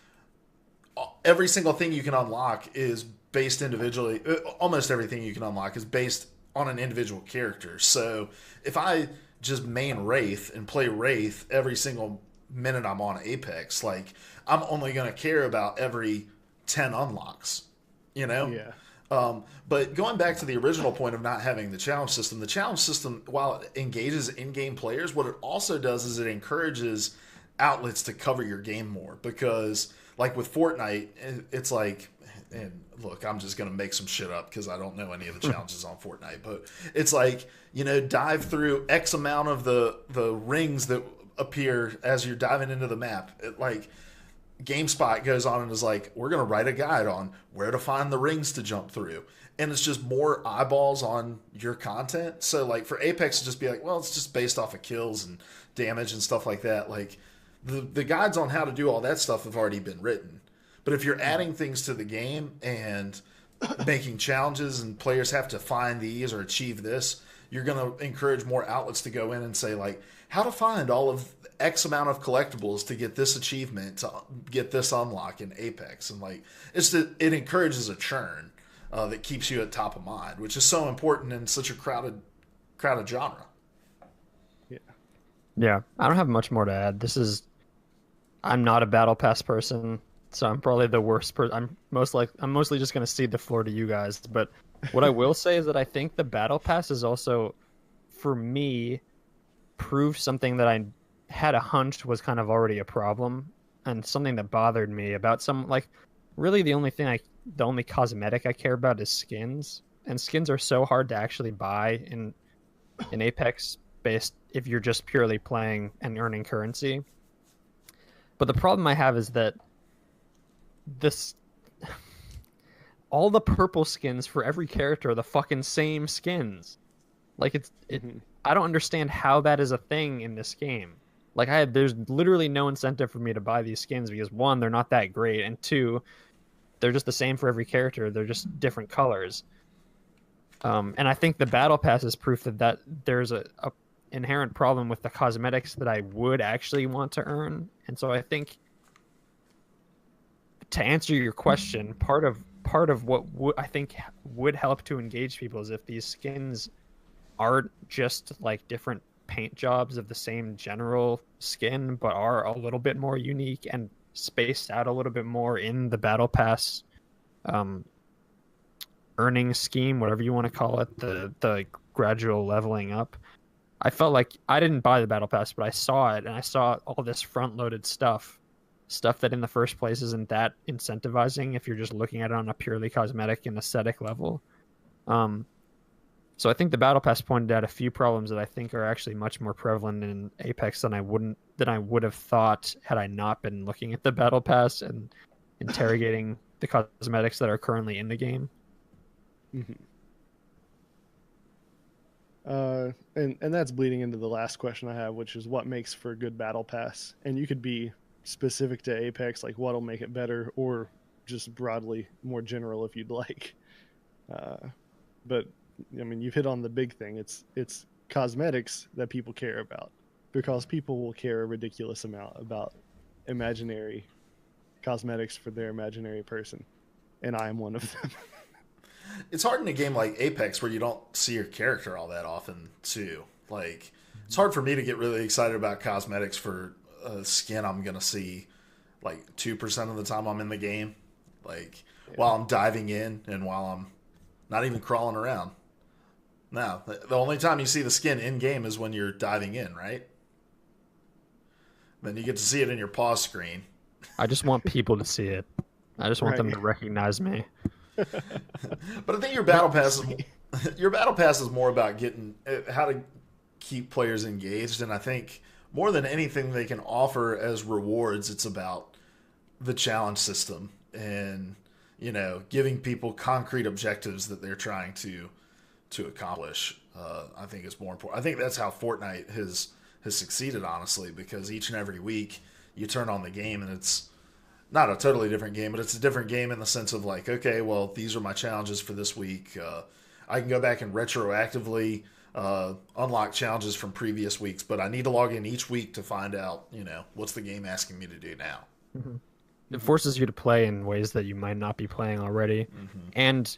Speaker 4: every single thing you can unlock is based individually. Almost everything you can unlock is based on an individual character. So if I just main Wraith and play Wraith every single minute I'm on Apex, like, I'm only going to care about every 10 unlocks, you know?
Speaker 6: Yeah.
Speaker 4: But going back to the original point of not having the challenge system, while it engages in-game players, what it also does is it encourages outlets to cover your game more. Because, like with Fortnite, it's like, and look, I'm just going to make some shit up because I don't know any of the challenges on Fortnite, but it's like, you know, dive through X amount of the rings that appear as you're diving into the map. Like, GameSpot goes on and is like, we're going to write a guide on where to find the rings to jump through. And it's just more eyeballs on your content. So, like, for Apex to just be like, well, it's just based off of kills and damage and stuff like that. Like, the guides on how to do all that stuff have already been written. But if you're adding things to the game and making challenges and players have to find these or achieve this, you're going to encourage more outlets to go in and say, like, how to find all of X amount of collectibles to get this achievement, to get this unlock in Apex. And, like, it encourages a churn that keeps you at top of mind, which is so important in such a crowded genre.
Speaker 5: Yeah, I don't have much more to add. I'm not a battle pass person, so I'm probably the worst person. I'm mostly just going to cede the floor to you guys. But what I will say is that I think the battle pass is also, for me, proved something that I had a hunch was kind of already a problem, and something that bothered me about some, like, really the only cosmetic I care about is skins, and skins are so hard to actually buy in Apex based if you're just purely playing and earning currency. But the problem I have is that all the purple skins for every character are the fucking same skins. Like, I don't understand how that is a thing in this game. Like, there's literally no incentive for me to buy these skins because, one, they're not that great, and two, they're just the same for every character. They're just different colors. And I think the battle pass is proof that there's a inherent problem with the cosmetics that I would actually want to earn. And so I think, to answer your question, part of what I think would help to engage people is if these skins aren't just like different paint jobs of the same general skin, but are a little bit more unique and spaced out a little bit more in the battle pass earning scheme, whatever you want to call it, the gradual leveling up. I felt like I didn't buy the battle pass, but I saw it, and I saw all this front loaded stuff that in the first place isn't that incentivizing if you're just looking at it on a purely cosmetic and aesthetic level. So I think the battle pass pointed out a few problems that I think are actually much more prevalent in Apex than I would have thought had I not been looking at the battle pass and interrogating the cosmetics that are currently in the game.
Speaker 6: Mm-hmm. And that's bleeding into the last question I have, which is what makes for a good battle pass. And you could be specific to Apex, like what'll make it better, or just broadly more general if you'd like. But I mean, you've hit on the big thing. It's cosmetics that people care about, because people will care a ridiculous amount about imaginary cosmetics for their imaginary person, and I am one of them.
Speaker 4: It's hard in a game like Apex where you don't see your character all that often too. Like, it's hard for me to get really excited about cosmetics for a skin I'm gonna see like 2% of the time I'm in the game, like while I'm diving in and while I'm not even crawling around. No, the only time you see the skin in game is when you're diving in, right? Then you get to see it in your pause screen.
Speaker 5: I just want people to see it. I just want them to recognize me.
Speaker 4: But I think your battle pass is more about getting how to keep players engaged, and I think more than anything they can offer as rewards, it's about the challenge system and, you know, giving people concrete objectives that they're trying to accomplish. I think is more important. I think that's how Fortnite has succeeded, honestly, because each and every week you turn on the game and it's not a totally different game, but it's a different game in the sense of like, okay, well, these are my challenges for this week. I can go back and retroactively unlock challenges from previous weeks, but I need to log in each week to find out, you know, what's the game asking me to do now.
Speaker 5: Mm-hmm. It forces you to play in ways that you might not be playing already. Mm-hmm. And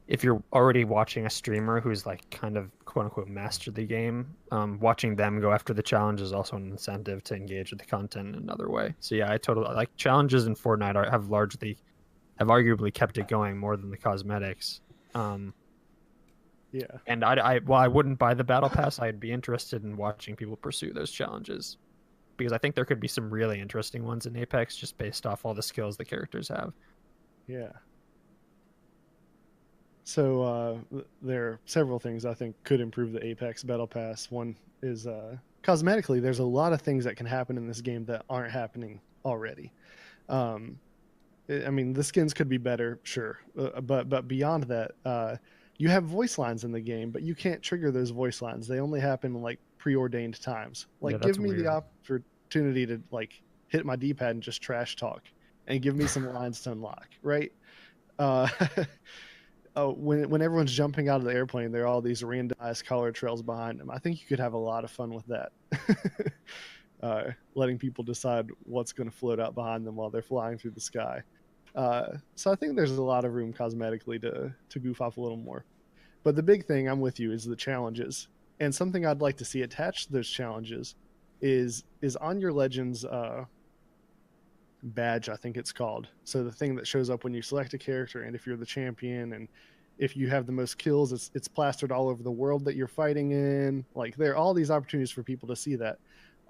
Speaker 5: if you're already watching a streamer who's like kind of quote unquote mastered the game, watching them go after the challenge is also an incentive to engage with the content in another way. So yeah, I totally like challenges in Fortnite have arguably kept it going more than the cosmetics.
Speaker 6: Yeah.
Speaker 5: And while I wouldn't buy the battle pass, I'd be interested in watching people pursue those challenges, because I think there could be some really interesting ones in Apex just based off all the skills the characters have.
Speaker 6: Yeah. So there are several things I think could improve the Apex Battle Pass. One is cosmetically, there's a lot of things that can happen in this game that aren't happening already. I mean, the skins could be better, sure, but beyond that, you have voice lines in the game, but you can't trigger those voice lines. They only happen like preordained times. Like, give me the opportunity to like hit my D-pad and just trash talk, and give me some lines to unlock, right? When everyone's jumping out of the airplane, there are all these randomized color trails behind them. I think you could have a lot of fun with that. Letting people decide what's going to float out behind them while they're flying through the sky. So I think there's a lot of room cosmetically to goof off a little more. But the big thing, I'm with you, is the challenges. And something I'd like to see attached to those challenges is on your Legends badge, I think it's called. So the thing that shows up when you select a character, and if you're the champion, and if you have the most kills, it's plastered all over the world that you're fighting in. Like, there are all these opportunities for people to see that.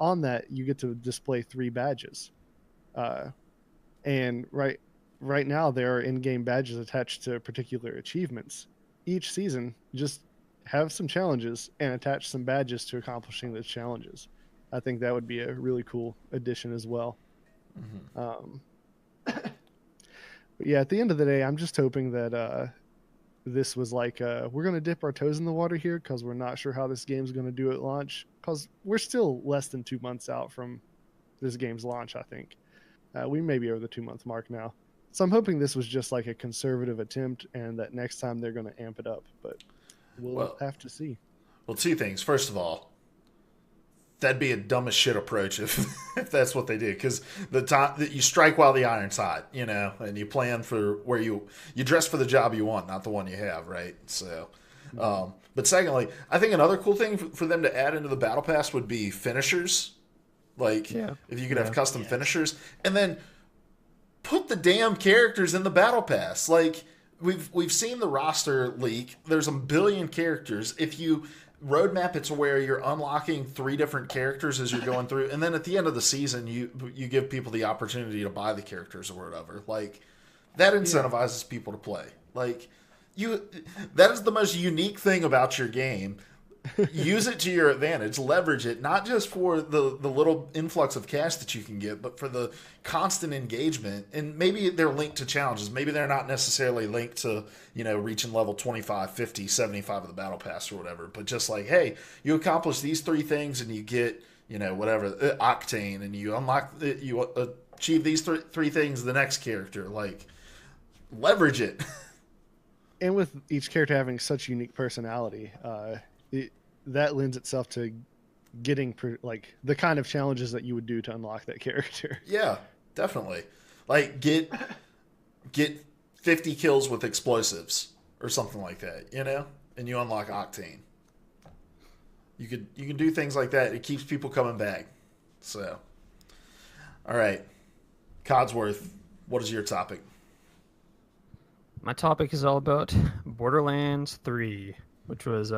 Speaker 6: On that, you get to display 3 badges. And right now there are in-game badges attached to particular achievements. Each season, just have some challenges and attach some badges to accomplishing those challenges. I think that would be a really cool addition as well. Mm-hmm. But yeah, at the end of the day, I'm just hoping that this was like, we're going to dip our toes in the water here because we're not sure how this game's going to do at launch, because we're still less than 2 months out from this game's launch, I think. We may be over the 2-month mark now. So I'm hoping this was just like a conservative attempt, and that next time they're going to amp it up, but we'll have to see.
Speaker 4: Well, 2 things. First of all, that'd be a dumb as shit approach if that's what they do, because the time that you strike while the iron's hot, you know, and you plan for where you dress for the job you want, not the one you have, right? So But secondly, I think another cool thing for them to add into the battle pass would be finishers. Like, if you could have custom finishers, and then put the damn characters in the battle pass. Like, we've seen the roster leak. There's a billion characters. If you roadmap it to where you're unlocking 3 different characters as you're going through, and then at the end of the season, you give people the opportunity to buy the characters or whatever. Like, that incentivizes people to play. Like, that is the most unique thing about your game. Use it to your advantage. Leverage it, not just for the little influx of cash that you can get, but for the constant engagement. And maybe they're linked to challenges. Maybe they're not necessarily linked to, reaching level 25, 50, 75 of the battle pass or whatever. But just like, hey, you accomplish these 3 things and you get, whatever, octane, and you unlock, you achieve these 3 things, the next character. Like, leverage it.
Speaker 6: And with each character having such unique personality, that lends itself to getting the kind of challenges that you would do to unlock that character.
Speaker 4: Yeah, definitely. Like, get 50 kills with explosives or something like that, and you unlock octane. You can do things like that. It keeps people coming back. So, all right, Codsworth, what is your topic?
Speaker 5: My topic is all about Borderlands 3, which was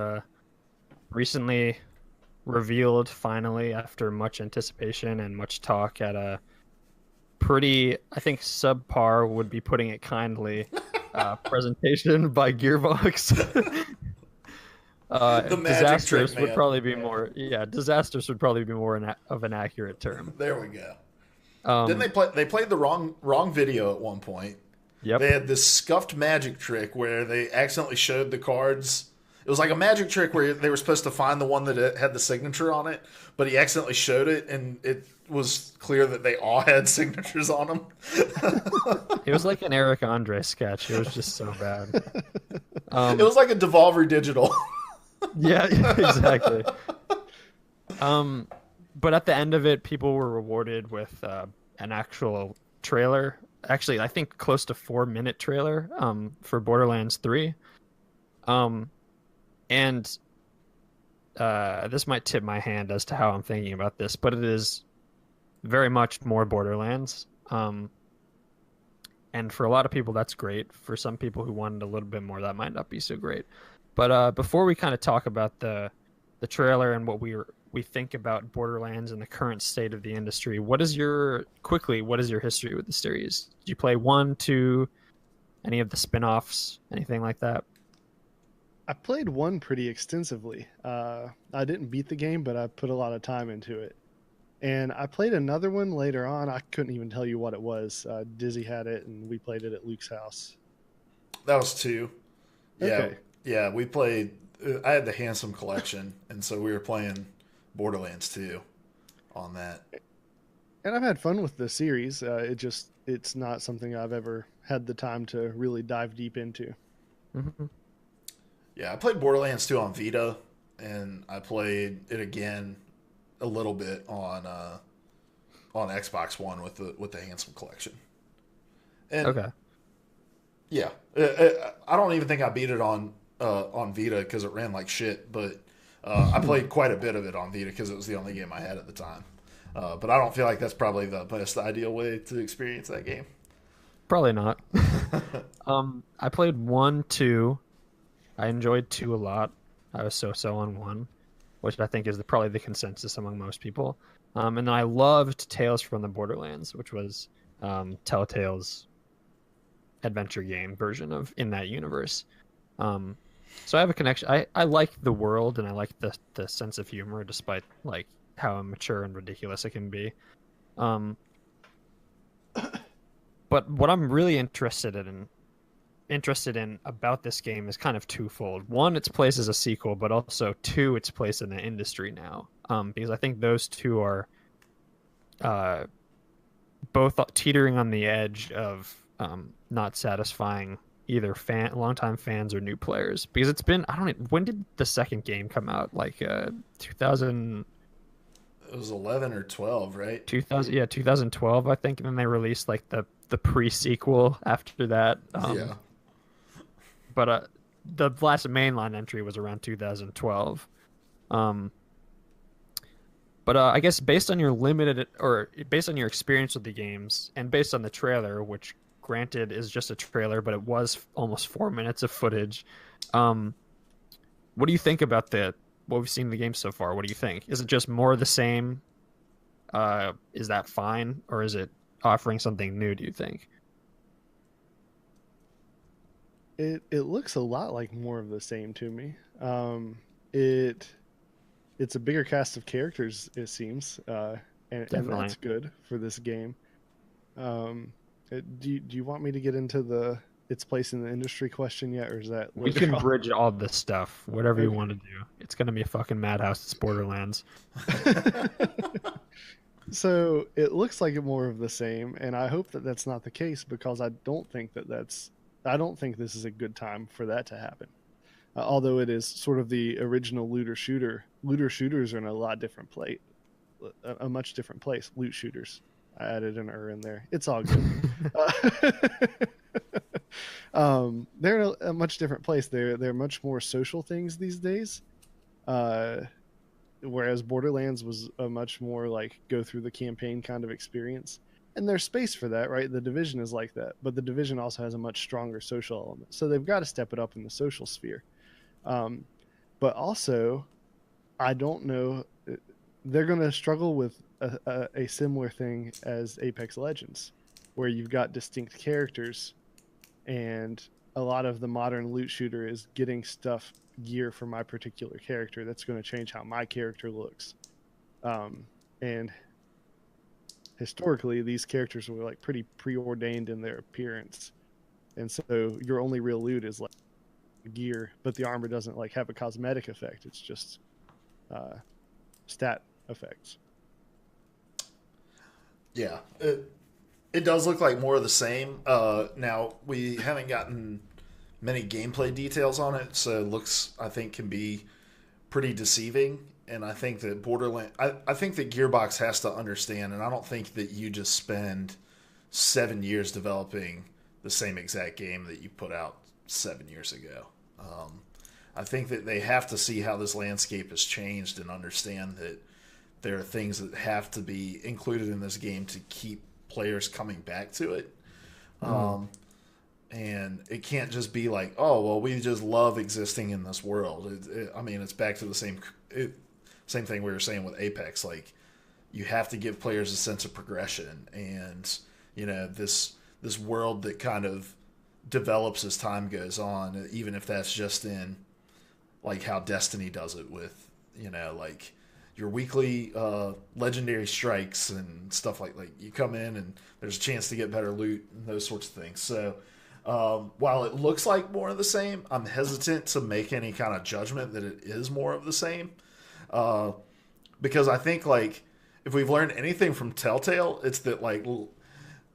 Speaker 5: recently revealed finally after much anticipation and much talk at a pretty, I think subpar would be putting it kindly, presentation by Gearbox.
Speaker 4: The
Speaker 5: disastrous
Speaker 4: trick,
Speaker 5: would probably be more. Yeah, disastrous would probably be more of an accurate term.
Speaker 4: There we go. Didn't they play? They played the wrong video at one point.
Speaker 5: Yep.
Speaker 4: They had this scuffed magic trick where they accidentally showed the cards. It was like a magic trick where they were supposed to find the one that had the signature on it, but he accidentally showed it, and it was clear that they all had signatures on them.
Speaker 5: It was like an Eric Andre sketch. It was just so bad.
Speaker 4: It was like a Devolver Digital.
Speaker 5: Yeah, exactly. But at the end of it, people were rewarded with an actual trailer. Actually, I think close to 4-minute trailer for Borderlands 3. And this might tip my hand as to how I'm thinking about this, but it is very much more Borderlands. And for a lot of people, that's great. For some people who wanted a little bit more, that might not be so great. But before we kind of talk about the trailer and what we think about Borderlands and the current state of the industry, what is your history with the series? Did you play 1, 2, any of the spin-offs, anything like that?
Speaker 6: I played 1 pretty extensively. I didn't beat the game, but I put a lot of time into it. And I played another one later on. I couldn't even tell you what it was. Dizzy had it, and we played it at Luke's house.
Speaker 4: That was 2. Yeah,
Speaker 6: okay.
Speaker 4: Yeah, we played. I had the Handsome Collection, and so we were playing Borderlands 2 on that.
Speaker 6: And I've had fun with the series. It's not something I've ever had the time to really dive deep into.
Speaker 5: Mm-hmm.
Speaker 4: Yeah, I played Borderlands 2 on Vita, and I played it again a little bit on Xbox One with the Handsome Collection. And
Speaker 5: okay.
Speaker 4: Yeah, I don't even think I beat it on Vita because it ran like shit, but I played quite a bit of it on Vita because it was the only game I had at the time. But I don't feel like that's probably the best ideal way to experience that game.
Speaker 5: Probably not. I played 1, 2. I enjoyed 2 a lot. I was so on 1, which I think is probably the consensus among most people. And then I loved Tales from the Borderlands, which was Telltale's adventure game version of in that universe. So I have a connection. I like the world, and I like the sense of humor, despite like how immature and ridiculous it can be. But what I'm really interested in about this game is kind of twofold. 1, its place as a sequel, but also 2, its place in the industry now. Because I think those 2 are both teetering on the edge of not satisfying either longtime fans or new players. Because it's been, when did the second game come out? Like 2000.
Speaker 4: It was 11 or 12, right?
Speaker 5: 2012, I think. And then they released like the pre-sequel after that.
Speaker 4: Yeah.
Speaker 5: But the last mainline entry was around 2012. But I guess based on your based on your experience with the games and based on the trailer, which granted is just a trailer, but it was almost 4 minutes of footage. What do you think about what we've seen in the game so far? What do you think? Is it just more of the same? Is that fine, or is it offering something new, do you think?
Speaker 6: It looks a lot like more of the same to me. It's a bigger cast of characters, it seems, and that's good for this game. Do you want me to get into its place in the industry question yet, or is that
Speaker 5: we can bridge all this stuff, whatever you want to do? It's gonna be a fucking madhouse. It's Borderlands.
Speaker 6: So it looks like more of the same, and I hope that that's not the case, because I don't think this is a good time for that to happen. Although it is sort of the original looter shooter. Looter shooters are in a lot different place, a much different place. Loot shooters. I added an in there. It's all good. They're in a much different place. They're much more social things these days. Whereas Borderlands was a much more like go through the campaign kind of experience. And there's space for that, right? The Division is like that, but the Division also has a much stronger social element. So they've got to step it up in the social sphere. But also, I don't know, they're going to struggle with a similar thing as Apex Legends, where you've got distinct characters, and a lot of the modern loot shooter is getting gear for my particular character that's going to change how my character looks. And historically, these characters were like pretty preordained in their appearance, and so your only real loot is like gear, but the armor doesn't like have a cosmetic effect. It's just stat effects.
Speaker 4: Yeah, it does look like more of the same. Now we haven't gotten many gameplay details on it, so it looks, I think, can be pretty deceiving. And I think that I think that Gearbox has to understand, and I don't think that you just spend 7 years developing the same exact game that you put out 7 years ago. I think that they have to see how this landscape has changed and understand that there are things that have to be included in this game to keep players coming back to it. And it can't just be like, oh, well, we just love existing in this world. I mean, it's back to the same thing we were saying with Apex. Like, you have to give players a sense of progression, and this world that kind of develops as time goes on, even if that's just in like how Destiny does it with like your weekly legendary strikes and stuff like you come in and there's a chance to get better loot and those sorts of things. So while it looks like more of the same, I'm hesitant to make any kind of judgment that it is more of the same, because I think like if we've learned anything from Telltale, it's that like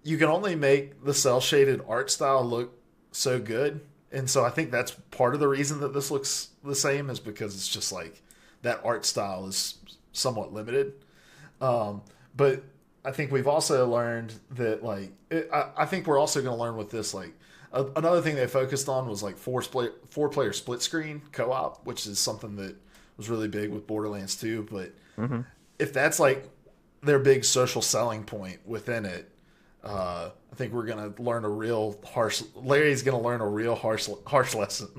Speaker 4: you can only make the cel shaded art style look so good. And so I think that's part of the reason that this looks the same, is because it's just like that art style is somewhat limited. But I think we've also learned that like I think we're also going to learn with this, like another thing they focused on was like four player split screen co-op, which is something that was really big with Borderlands 2. But if that's like their big social selling point within it, I think we're gonna learn a real harsh. Larry's gonna learn a real harsh lesson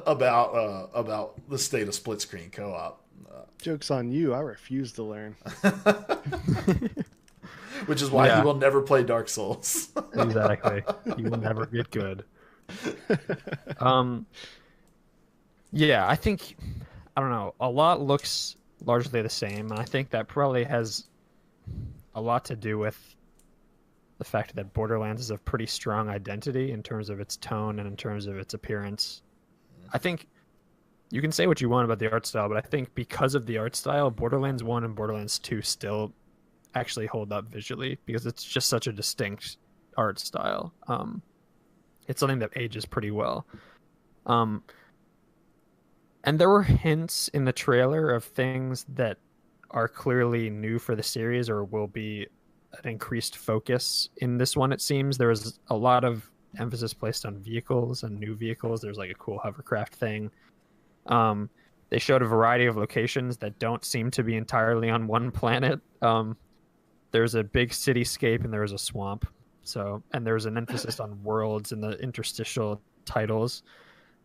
Speaker 4: about the state of split screen co-op.
Speaker 6: Joke's on you! I refuse to learn.
Speaker 4: Which is why he will never play Dark Souls.
Speaker 5: Exactly, he will never get good. Yeah, I think I don't know. A lot looks largely the same, and I think that probably has a lot to do with the fact that Borderlands is a pretty strong identity in terms of its tone and in terms of its appearance. I think you can say what you want about the art style, but I think because of the art style, Borderlands 1 and Borderlands 2 still actually hold up visually, because it's just such a distinct art style. It's something that ages pretty well. And there were hints in the trailer of things that are clearly new for the series or will be an increased focus in this one. It seems there was a lot of emphasis placed on vehicles and new vehicles. There's like a cool hovercraft thing. They showed a variety of locations that don't seem to be entirely on one planet. There's a big cityscape and there's a swamp. So, and there's an emphasis on worlds in the interstitial titles.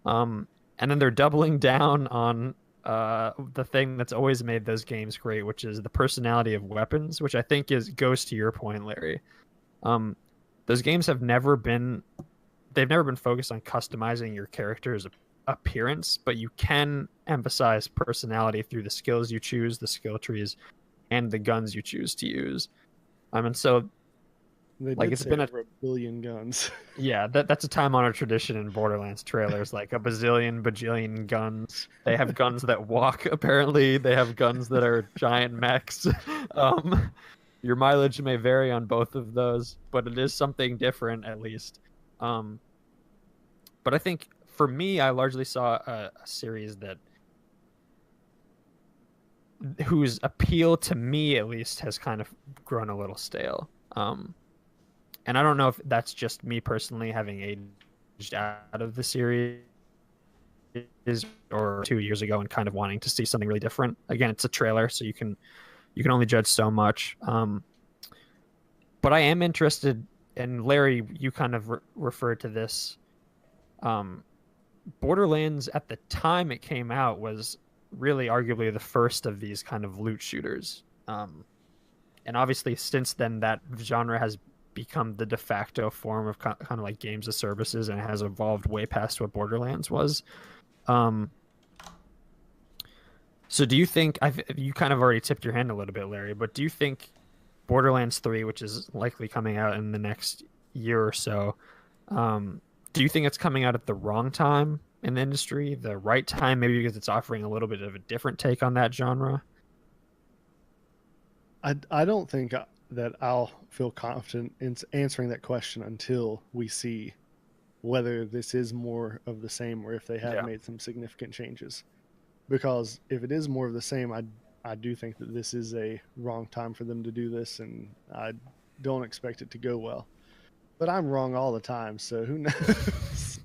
Speaker 5: And then they're doubling down on the thing that's always made those games great, which is the personality of weapons, which I think goes to your point, Larry. Those games they've never been focused on customizing your character's appearance, but you can emphasize personality through the skills you choose, the skill trees, and the guns you choose to use. And so it's been over
Speaker 6: a billion guns.
Speaker 5: Yeah, that's a time-honored tradition in Borderlands trailers, like a bajillion guns. They have guns that walk, apparently. They have guns that are giant mechs. Your mileage may vary on both of those, but it is something different, at least. But I think, for me, I largely saw a series whose appeal, to me at least, has kind of grown a little stale. And I don't know if that's just me personally having aged out of the series or 2 years ago and kind of wanting to see something really different. Again, it's a trailer, so you can only judge so much. But I am interested, and Larry, you kind of referred to this. Borderlands, at the time it came out, was really arguably the first of these kind of loot shooters. And obviously since then that genre has become the de facto form of kind of like games as services, and has evolved way past what Borderlands was. So do you think, you kind of already tipped your hand a little bit, Larry, but do you think Borderlands 3, which is likely coming out in the next year or so, do you think it's coming out at the wrong time in the industry, the right time, maybe because it's offering a little bit of a different take on that genre?
Speaker 6: I don't think that I'll feel confident in answering that question until we see whether this is more of the same or if they have made some significant changes. Because if it is more of the same, I do think that this is a wrong time for them to do this, and I don't expect it to go well. But I'm wrong all the time, so who knows?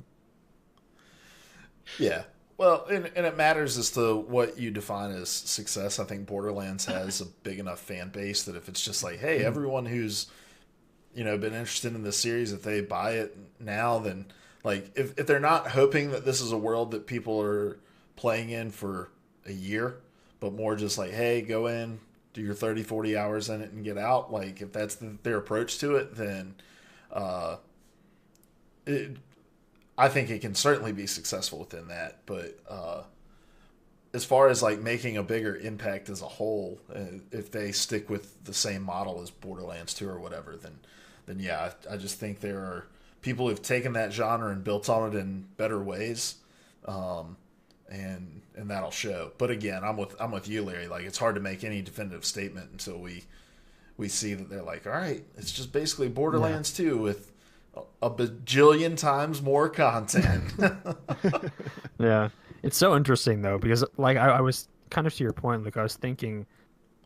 Speaker 4: Yeah. Well, and it matters as to what you define as success. I think Borderlands has a big enough fan base that if it's just like, hey, everyone who's, been interested in this series, if they buy it now, then like if they're not hoping that this is a world that people are playing in for a year, but more just like, hey, go in, do your 30, 40 hours in it and get out. Like if that's their approach to it, then I think it can certainly be successful within that. But as far as like making a bigger impact as a whole, if they stick with the same model as Borderlands 2 or whatever, then yeah, I just think there are people who've taken that genre and built on it in better ways, and that'll show. But again, I'm with you, Larry. Like it's hard to make any definitive statement until we see that they're like, all right, it's just basically Borderlands 2 with a bajillion times more content.
Speaker 5: Yeah. It's so interesting though, because like I was kind of to your point, like I was thinking,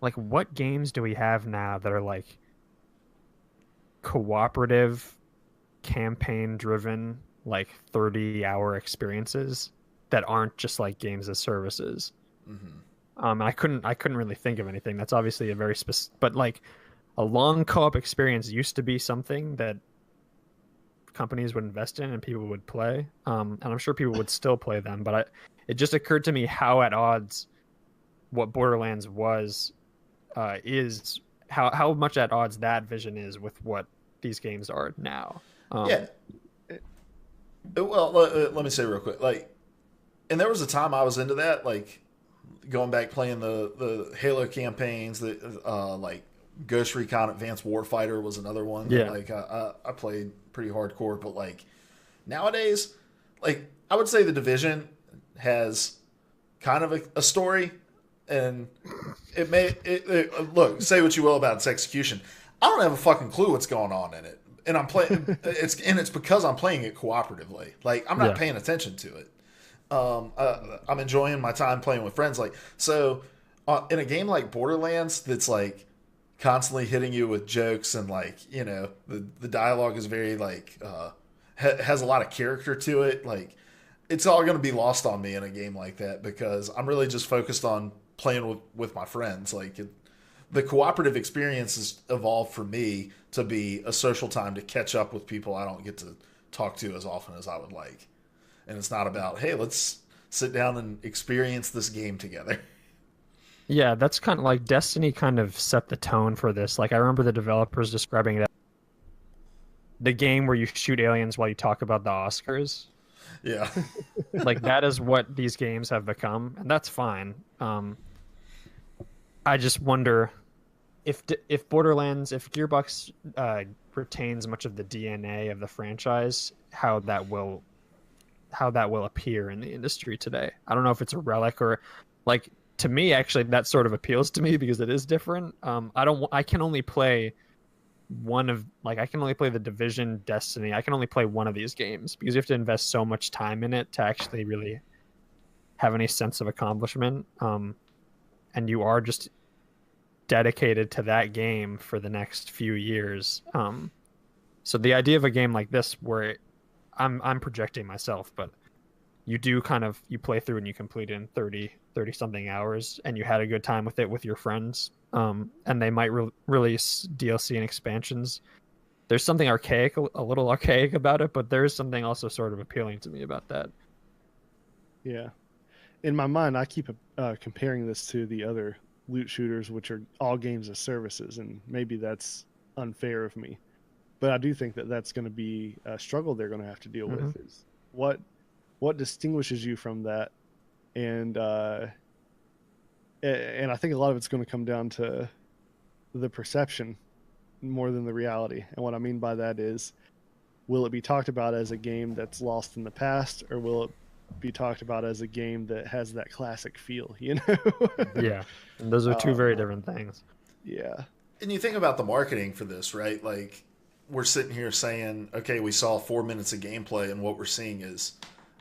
Speaker 5: like what games do we have now that are like cooperative, campaign driven, like 30-hour experiences that aren't just like games as services? Mm-hmm. I couldn't really think of anything. That's obviously a very specific, but like a long co-op experience used to be something that companies would invest in and people would play, and I'm sure people would still play them, but it just occurred to me how at odds what Borderlands was is how much at odds that vision is with what these games are now.
Speaker 4: Yeah. Well, let me say real quick, like, and there was a time I was into that, like going back playing the Halo campaigns, that like Ghost Recon Advanced Warfighter was another one.
Speaker 5: Yeah.
Speaker 4: Like I played pretty hardcore, but like nowadays, like I would say the Division has kind of a story, and look, say what you will about its execution. I don't have a fucking clue what's going on in it, and I'm playing it's because I'm playing it cooperatively. Like I'm not paying attention to it. I'm enjoying my time playing with friends. Like so, in a game like Borderlands, that's like constantly hitting you with jokes and like the dialogue is very like has a lot of character to it. Like, it's all going to be lost on me in a game like that because I'm really just focused on playing with my friends. Like, the cooperative experience has evolved for me to be a social time to catch up with people I don't get to talk to as often as I would like. And it's not about, hey, let's sit down and experience this game together.
Speaker 5: Yeah, that's kind of like Destiny kind of set the tone for this. Like, I remember the developers describing it, the game where you shoot aliens while you talk about the Oscars.
Speaker 4: Yeah.
Speaker 5: Like, that is what these games have become, and that's fine. I just wonder if Borderlands, if Gearbox retains much of the DNA of the franchise, how that will appear in the industry today. I don't know if it's a relic or, like, to me, actually, that sort of appeals to me because it is different. I can only play the Division, Destiny. I can only play one of these games because you have to invest so much time in it to actually really have any sense of accomplishment. And you are just dedicated to that game for the next few years. So the idea of a game like this, where I'm projecting myself, but you do you play through and you complete it in 30 something hours, and you had a good time with it with your friends. And they might release DLC and expansions. There's something archaic, a little archaic about it, but there is something also sort of appealing to me about that.
Speaker 6: Yeah. In my mind, I keep comparing this to the other loot shooters, which are all games as services, and maybe that's unfair of me. But I do think that that's going to be a struggle they're going to have to deal with, is what distinguishes you from that. And I think a lot of it's going to come down to the perception more than the reality. And what I mean by that is, will it be talked about as a game that's lost in the past, or will it be talked about as a game that has that classic feel, you know?
Speaker 5: Yeah. And those are two very different things.
Speaker 6: Yeah.
Speaker 4: And you think about the marketing for this, right? Like, we're sitting here saying, okay, we saw 4 minutes of gameplay, and what we're seeing is,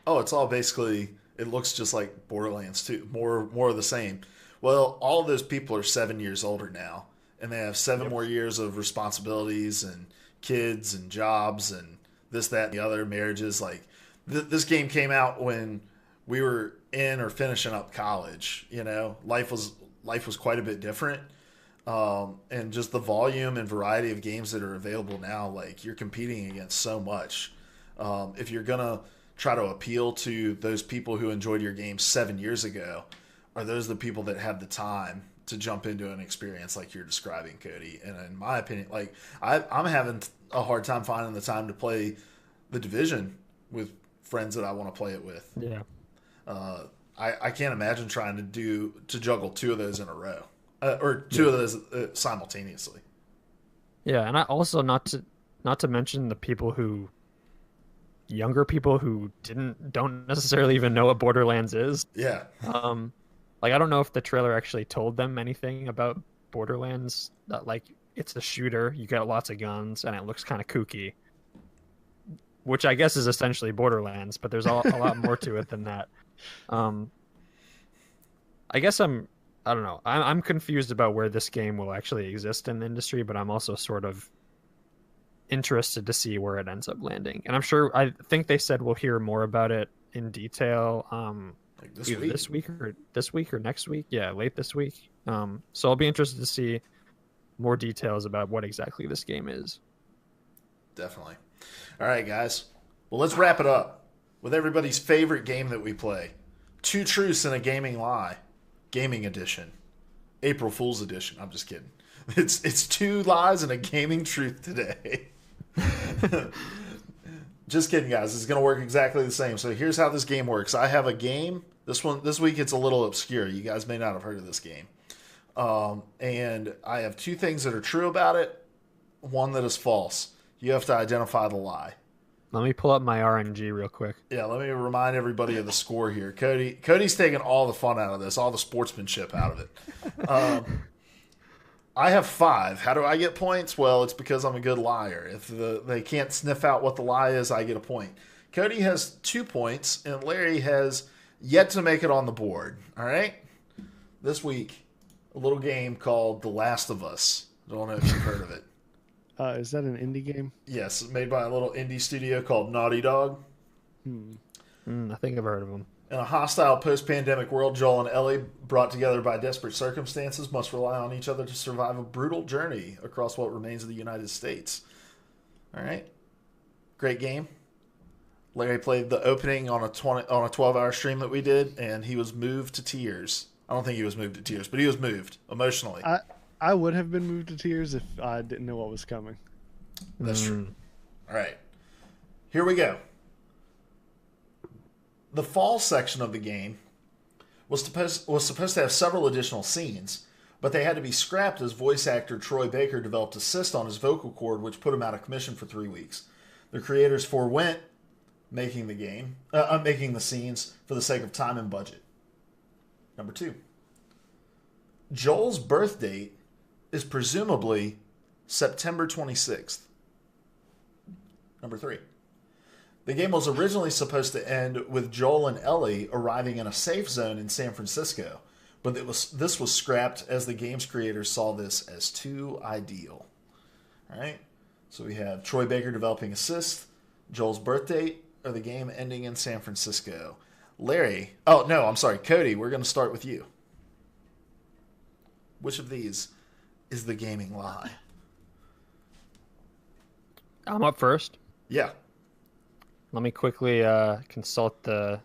Speaker 4: oh, it's all basically, it looks just like Borderlands 2, more of the same. Well, all of those people are 7 years older now, and they have 7 more years of responsibilities and kids and jobs and this, that, and the other, marriages. Like, this game came out when we were in or finishing up college. You know, life was quite a bit different. And just the volume and variety of games that are available now, like, you're competing against so much. If you're gonna try to appeal to those people who enjoyed your game 7 years ago, are those the people that have the time to jump into an experience like you're describing, Cody? And in my opinion, like, I'm having a hard time finding the time to play the Division with friends that I want to play it with.
Speaker 5: Yeah.
Speaker 4: I can't imagine trying to juggle 2 of those in a row, or 2 of those simultaneously.
Speaker 5: Yeah, and I also not to mention the younger people who don't necessarily even know what Borderlands is.
Speaker 4: Yeah.
Speaker 5: Like, I don't know if the trailer actually told them anything about Borderlands. That, like, it's a shooter, you got lots of guns, and it looks kind of kooky, which I guess is essentially Borderlands, but there's a lot more to it than that. I guess I don't know. I'm confused about where this game will actually exist in the industry, but I'm also sort of interested to see where it ends up landing. And I think they said we'll hear more about it in detail
Speaker 4: Like
Speaker 5: this week or next week. Yeah, late this week. So I'll be interested to see more details about what exactly this game is.
Speaker 4: Definitely. All right, guys. Well, let's wrap it up with everybody's favorite game that we play. 2 Truths and a Gaming Lie. Gaming Edition. April Fool's Edition. I'm just kidding. It's 2 lies and a gaming truth today. Just kidding, guys. It's going to work exactly the same. So here's how this game works. I have a game. This week it's a little obscure. You guys may not have heard of this game. And I have 2 things that are true about it, 1 that is false. You have to identify the lie.
Speaker 5: Let me pull up my RNG real quick.
Speaker 4: Yeah, let me remind everybody of the score here. Cody's taking all the fun out of this, all the sportsmanship out of it. I have 5. How do I get points? Well, it's because I'm a good liar. If they can't sniff out what the lie is, I get a point. Cody has 2 points, and Larry has yet to make it on the board. All right? This week, a little game called The Last of Us. I don't know if you've heard of it.
Speaker 6: Is that an indie game?
Speaker 4: Yes, made by a little indie studio called Naughty Dog.
Speaker 5: I think I've heard of them.
Speaker 4: In a hostile post-pandemic world, Joel and Ellie, brought together by desperate circumstances, must rely on each other to survive a brutal journey across what remains of the United States. All right, great game. Larry played the opening on a 12-hour stream that we did, and he was moved to tears. I don't think he was moved to tears, but he was moved emotionally.
Speaker 6: I would have been moved to tears if I didn't know what was coming.
Speaker 4: That's true. All right, here we go. The fall section of the game was supposed to have several additional scenes, but they had to be scrapped as voice actor Troy Baker developed a cyst on his vocal cord, which put him out of commission for 3 weeks. The creators forewent making the scenes for the sake of time and budget. Number 2. Joel's birth date is presumably September 26th. Number 3. The game was originally supposed to end with Joel and Ellie arriving in a safe zone in San Francisco, but this was scrapped as the game's creators saw this as too ideal. All right, so we have Troy Baker developing Assist, Joel's birth date, or the game ending in San Francisco. Cody, we're going to start with you. Which of these is the gaming lie?
Speaker 5: I'm up first.
Speaker 4: Yeah.
Speaker 5: Let me quickly consult the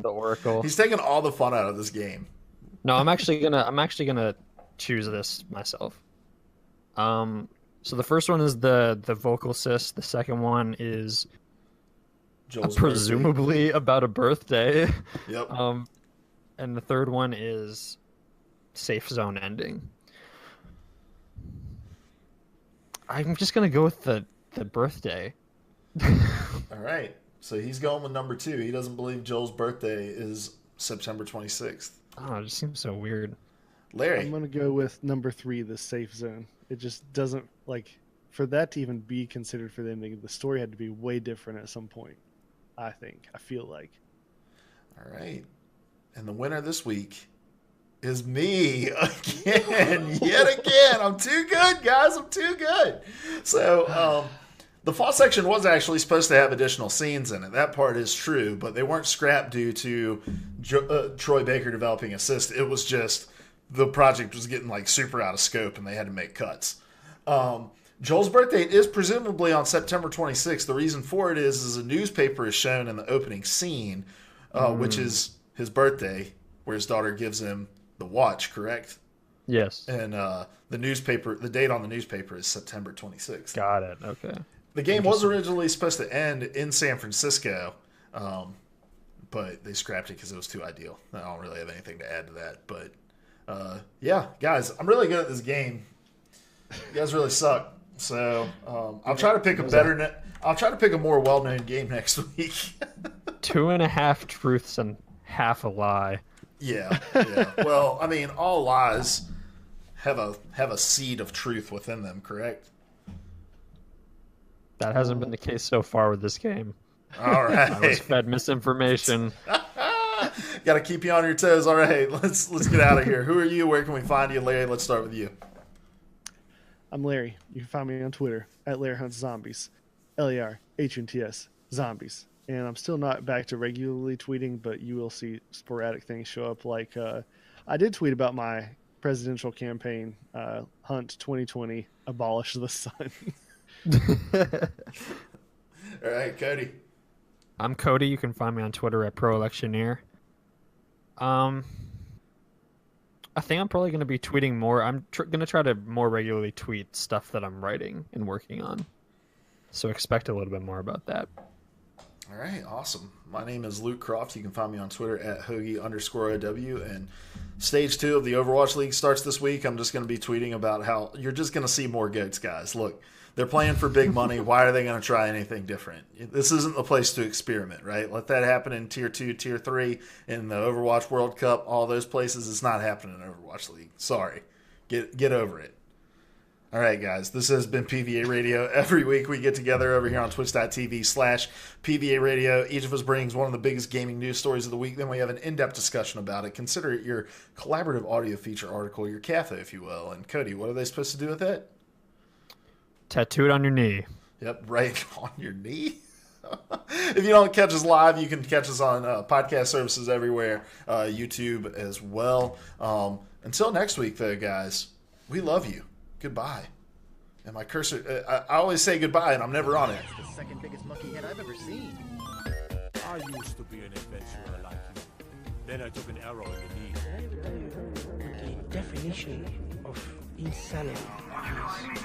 Speaker 5: Oracle.
Speaker 4: He's taking all the fun out of this game.
Speaker 5: No, I'm actually gonna choose this myself. So the first one is the vocal cyst. The second one is
Speaker 4: Joel's
Speaker 5: presumably about a birthday.
Speaker 4: Yep.
Speaker 5: And the third one is safe zone ending. I'm just gonna go with the birthday.
Speaker 4: All right. So he's going with number 2. He doesn't believe Joel's birthday is September 26th.
Speaker 5: Oh, it just seems so weird.
Speaker 4: Larry.
Speaker 6: I'm going to go with number 3, the safe zone. It just doesn't, for that to even be considered for the ending, the story had to be way different at some point, I feel like.
Speaker 4: All right. And the winner this week is me again. Yet again. I'm too good, guys. I'm too good. So, the fall section was actually supposed to have additional scenes in it. That part is true, but they weren't scrapped due to Troy Baker developing Assist. It was just the project was getting super out of scope and they had to make cuts. Joel's birth date is presumably on September 26th. The reason for it is a newspaper is shown in the opening scene, which is his birthday, where his daughter gives him the watch, correct?
Speaker 5: Yes.
Speaker 4: And the date on the newspaper is September 26th.
Speaker 5: Got it. Okay.
Speaker 4: The game was originally supposed to end in San Francisco, but they scrapped it because it was too ideal. I don't really have anything to add to that. But, yeah, guys, I'm really good at this game. You guys really suck. So I'll try to pick I'll try to pick a more well-known game next week.
Speaker 5: 2.5 truths and half a lie.
Speaker 4: Yeah. Well, I mean, all lies have a seed of truth within them, correct?
Speaker 5: That hasn't been the case so far with this game.
Speaker 4: All right.
Speaker 5: I was fed misinformation.
Speaker 4: Got to keep you on your toes. All right, let's get out of here. Who are you? Where can we find you, Larry? Let's start with you.
Speaker 6: I'm Larry. You can find me on Twitter at LarryHuntsZombies. LARHUNTS Zombies. And I'm still not back to regularly tweeting, but you will see sporadic things show up. I did tweet about my presidential campaign, Hunt 2020, Abolish the Sun.
Speaker 4: All right, Cody.
Speaker 5: I'm Cody. You can find me on Twitter at ProElectioneer. I think I'm probably going to be tweeting more. I'm going to try to more regularly tweet stuff that I'm writing and working on. So expect a little bit more about that.
Speaker 4: All right, awesome. My name is Luke Croft. You can find me on Twitter at Hoagie_OW. And Stage 2 of the Overwatch League starts this week. I'm just going to be tweeting about how you're just going to see more goats, guys. Look, they're playing for big money. Why are they going to try anything different? This isn't the place to experiment, right? Let that happen in Tier 2, Tier 3, in the Overwatch World Cup, all those places. It's not happening in Overwatch League. Sorry. Get over it. All right, guys, this has been PvA Radio. Every week we get together over here on twitch.tv/PvA Radio. Each of us brings one of the biggest gaming news stories of the week. Then we have an in-depth discussion about it. Consider it your collaborative audio feature article, your CAFO, if you will. And Cody, what are they supposed to do with it?
Speaker 5: Tattoo it on your knee.
Speaker 4: Yep, right on your knee. If you don't catch us live, you can catch us on podcast services everywhere, YouTube as well. Until next week, though, guys, we love you. Goodbye. And my cursor, I always say goodbye, and I'm never on it.
Speaker 1: That's the second biggest monkey head I've ever seen.
Speaker 2: I used to be an adventurer like you. Then I took an arrow in the knee.
Speaker 3: The definition of insanity is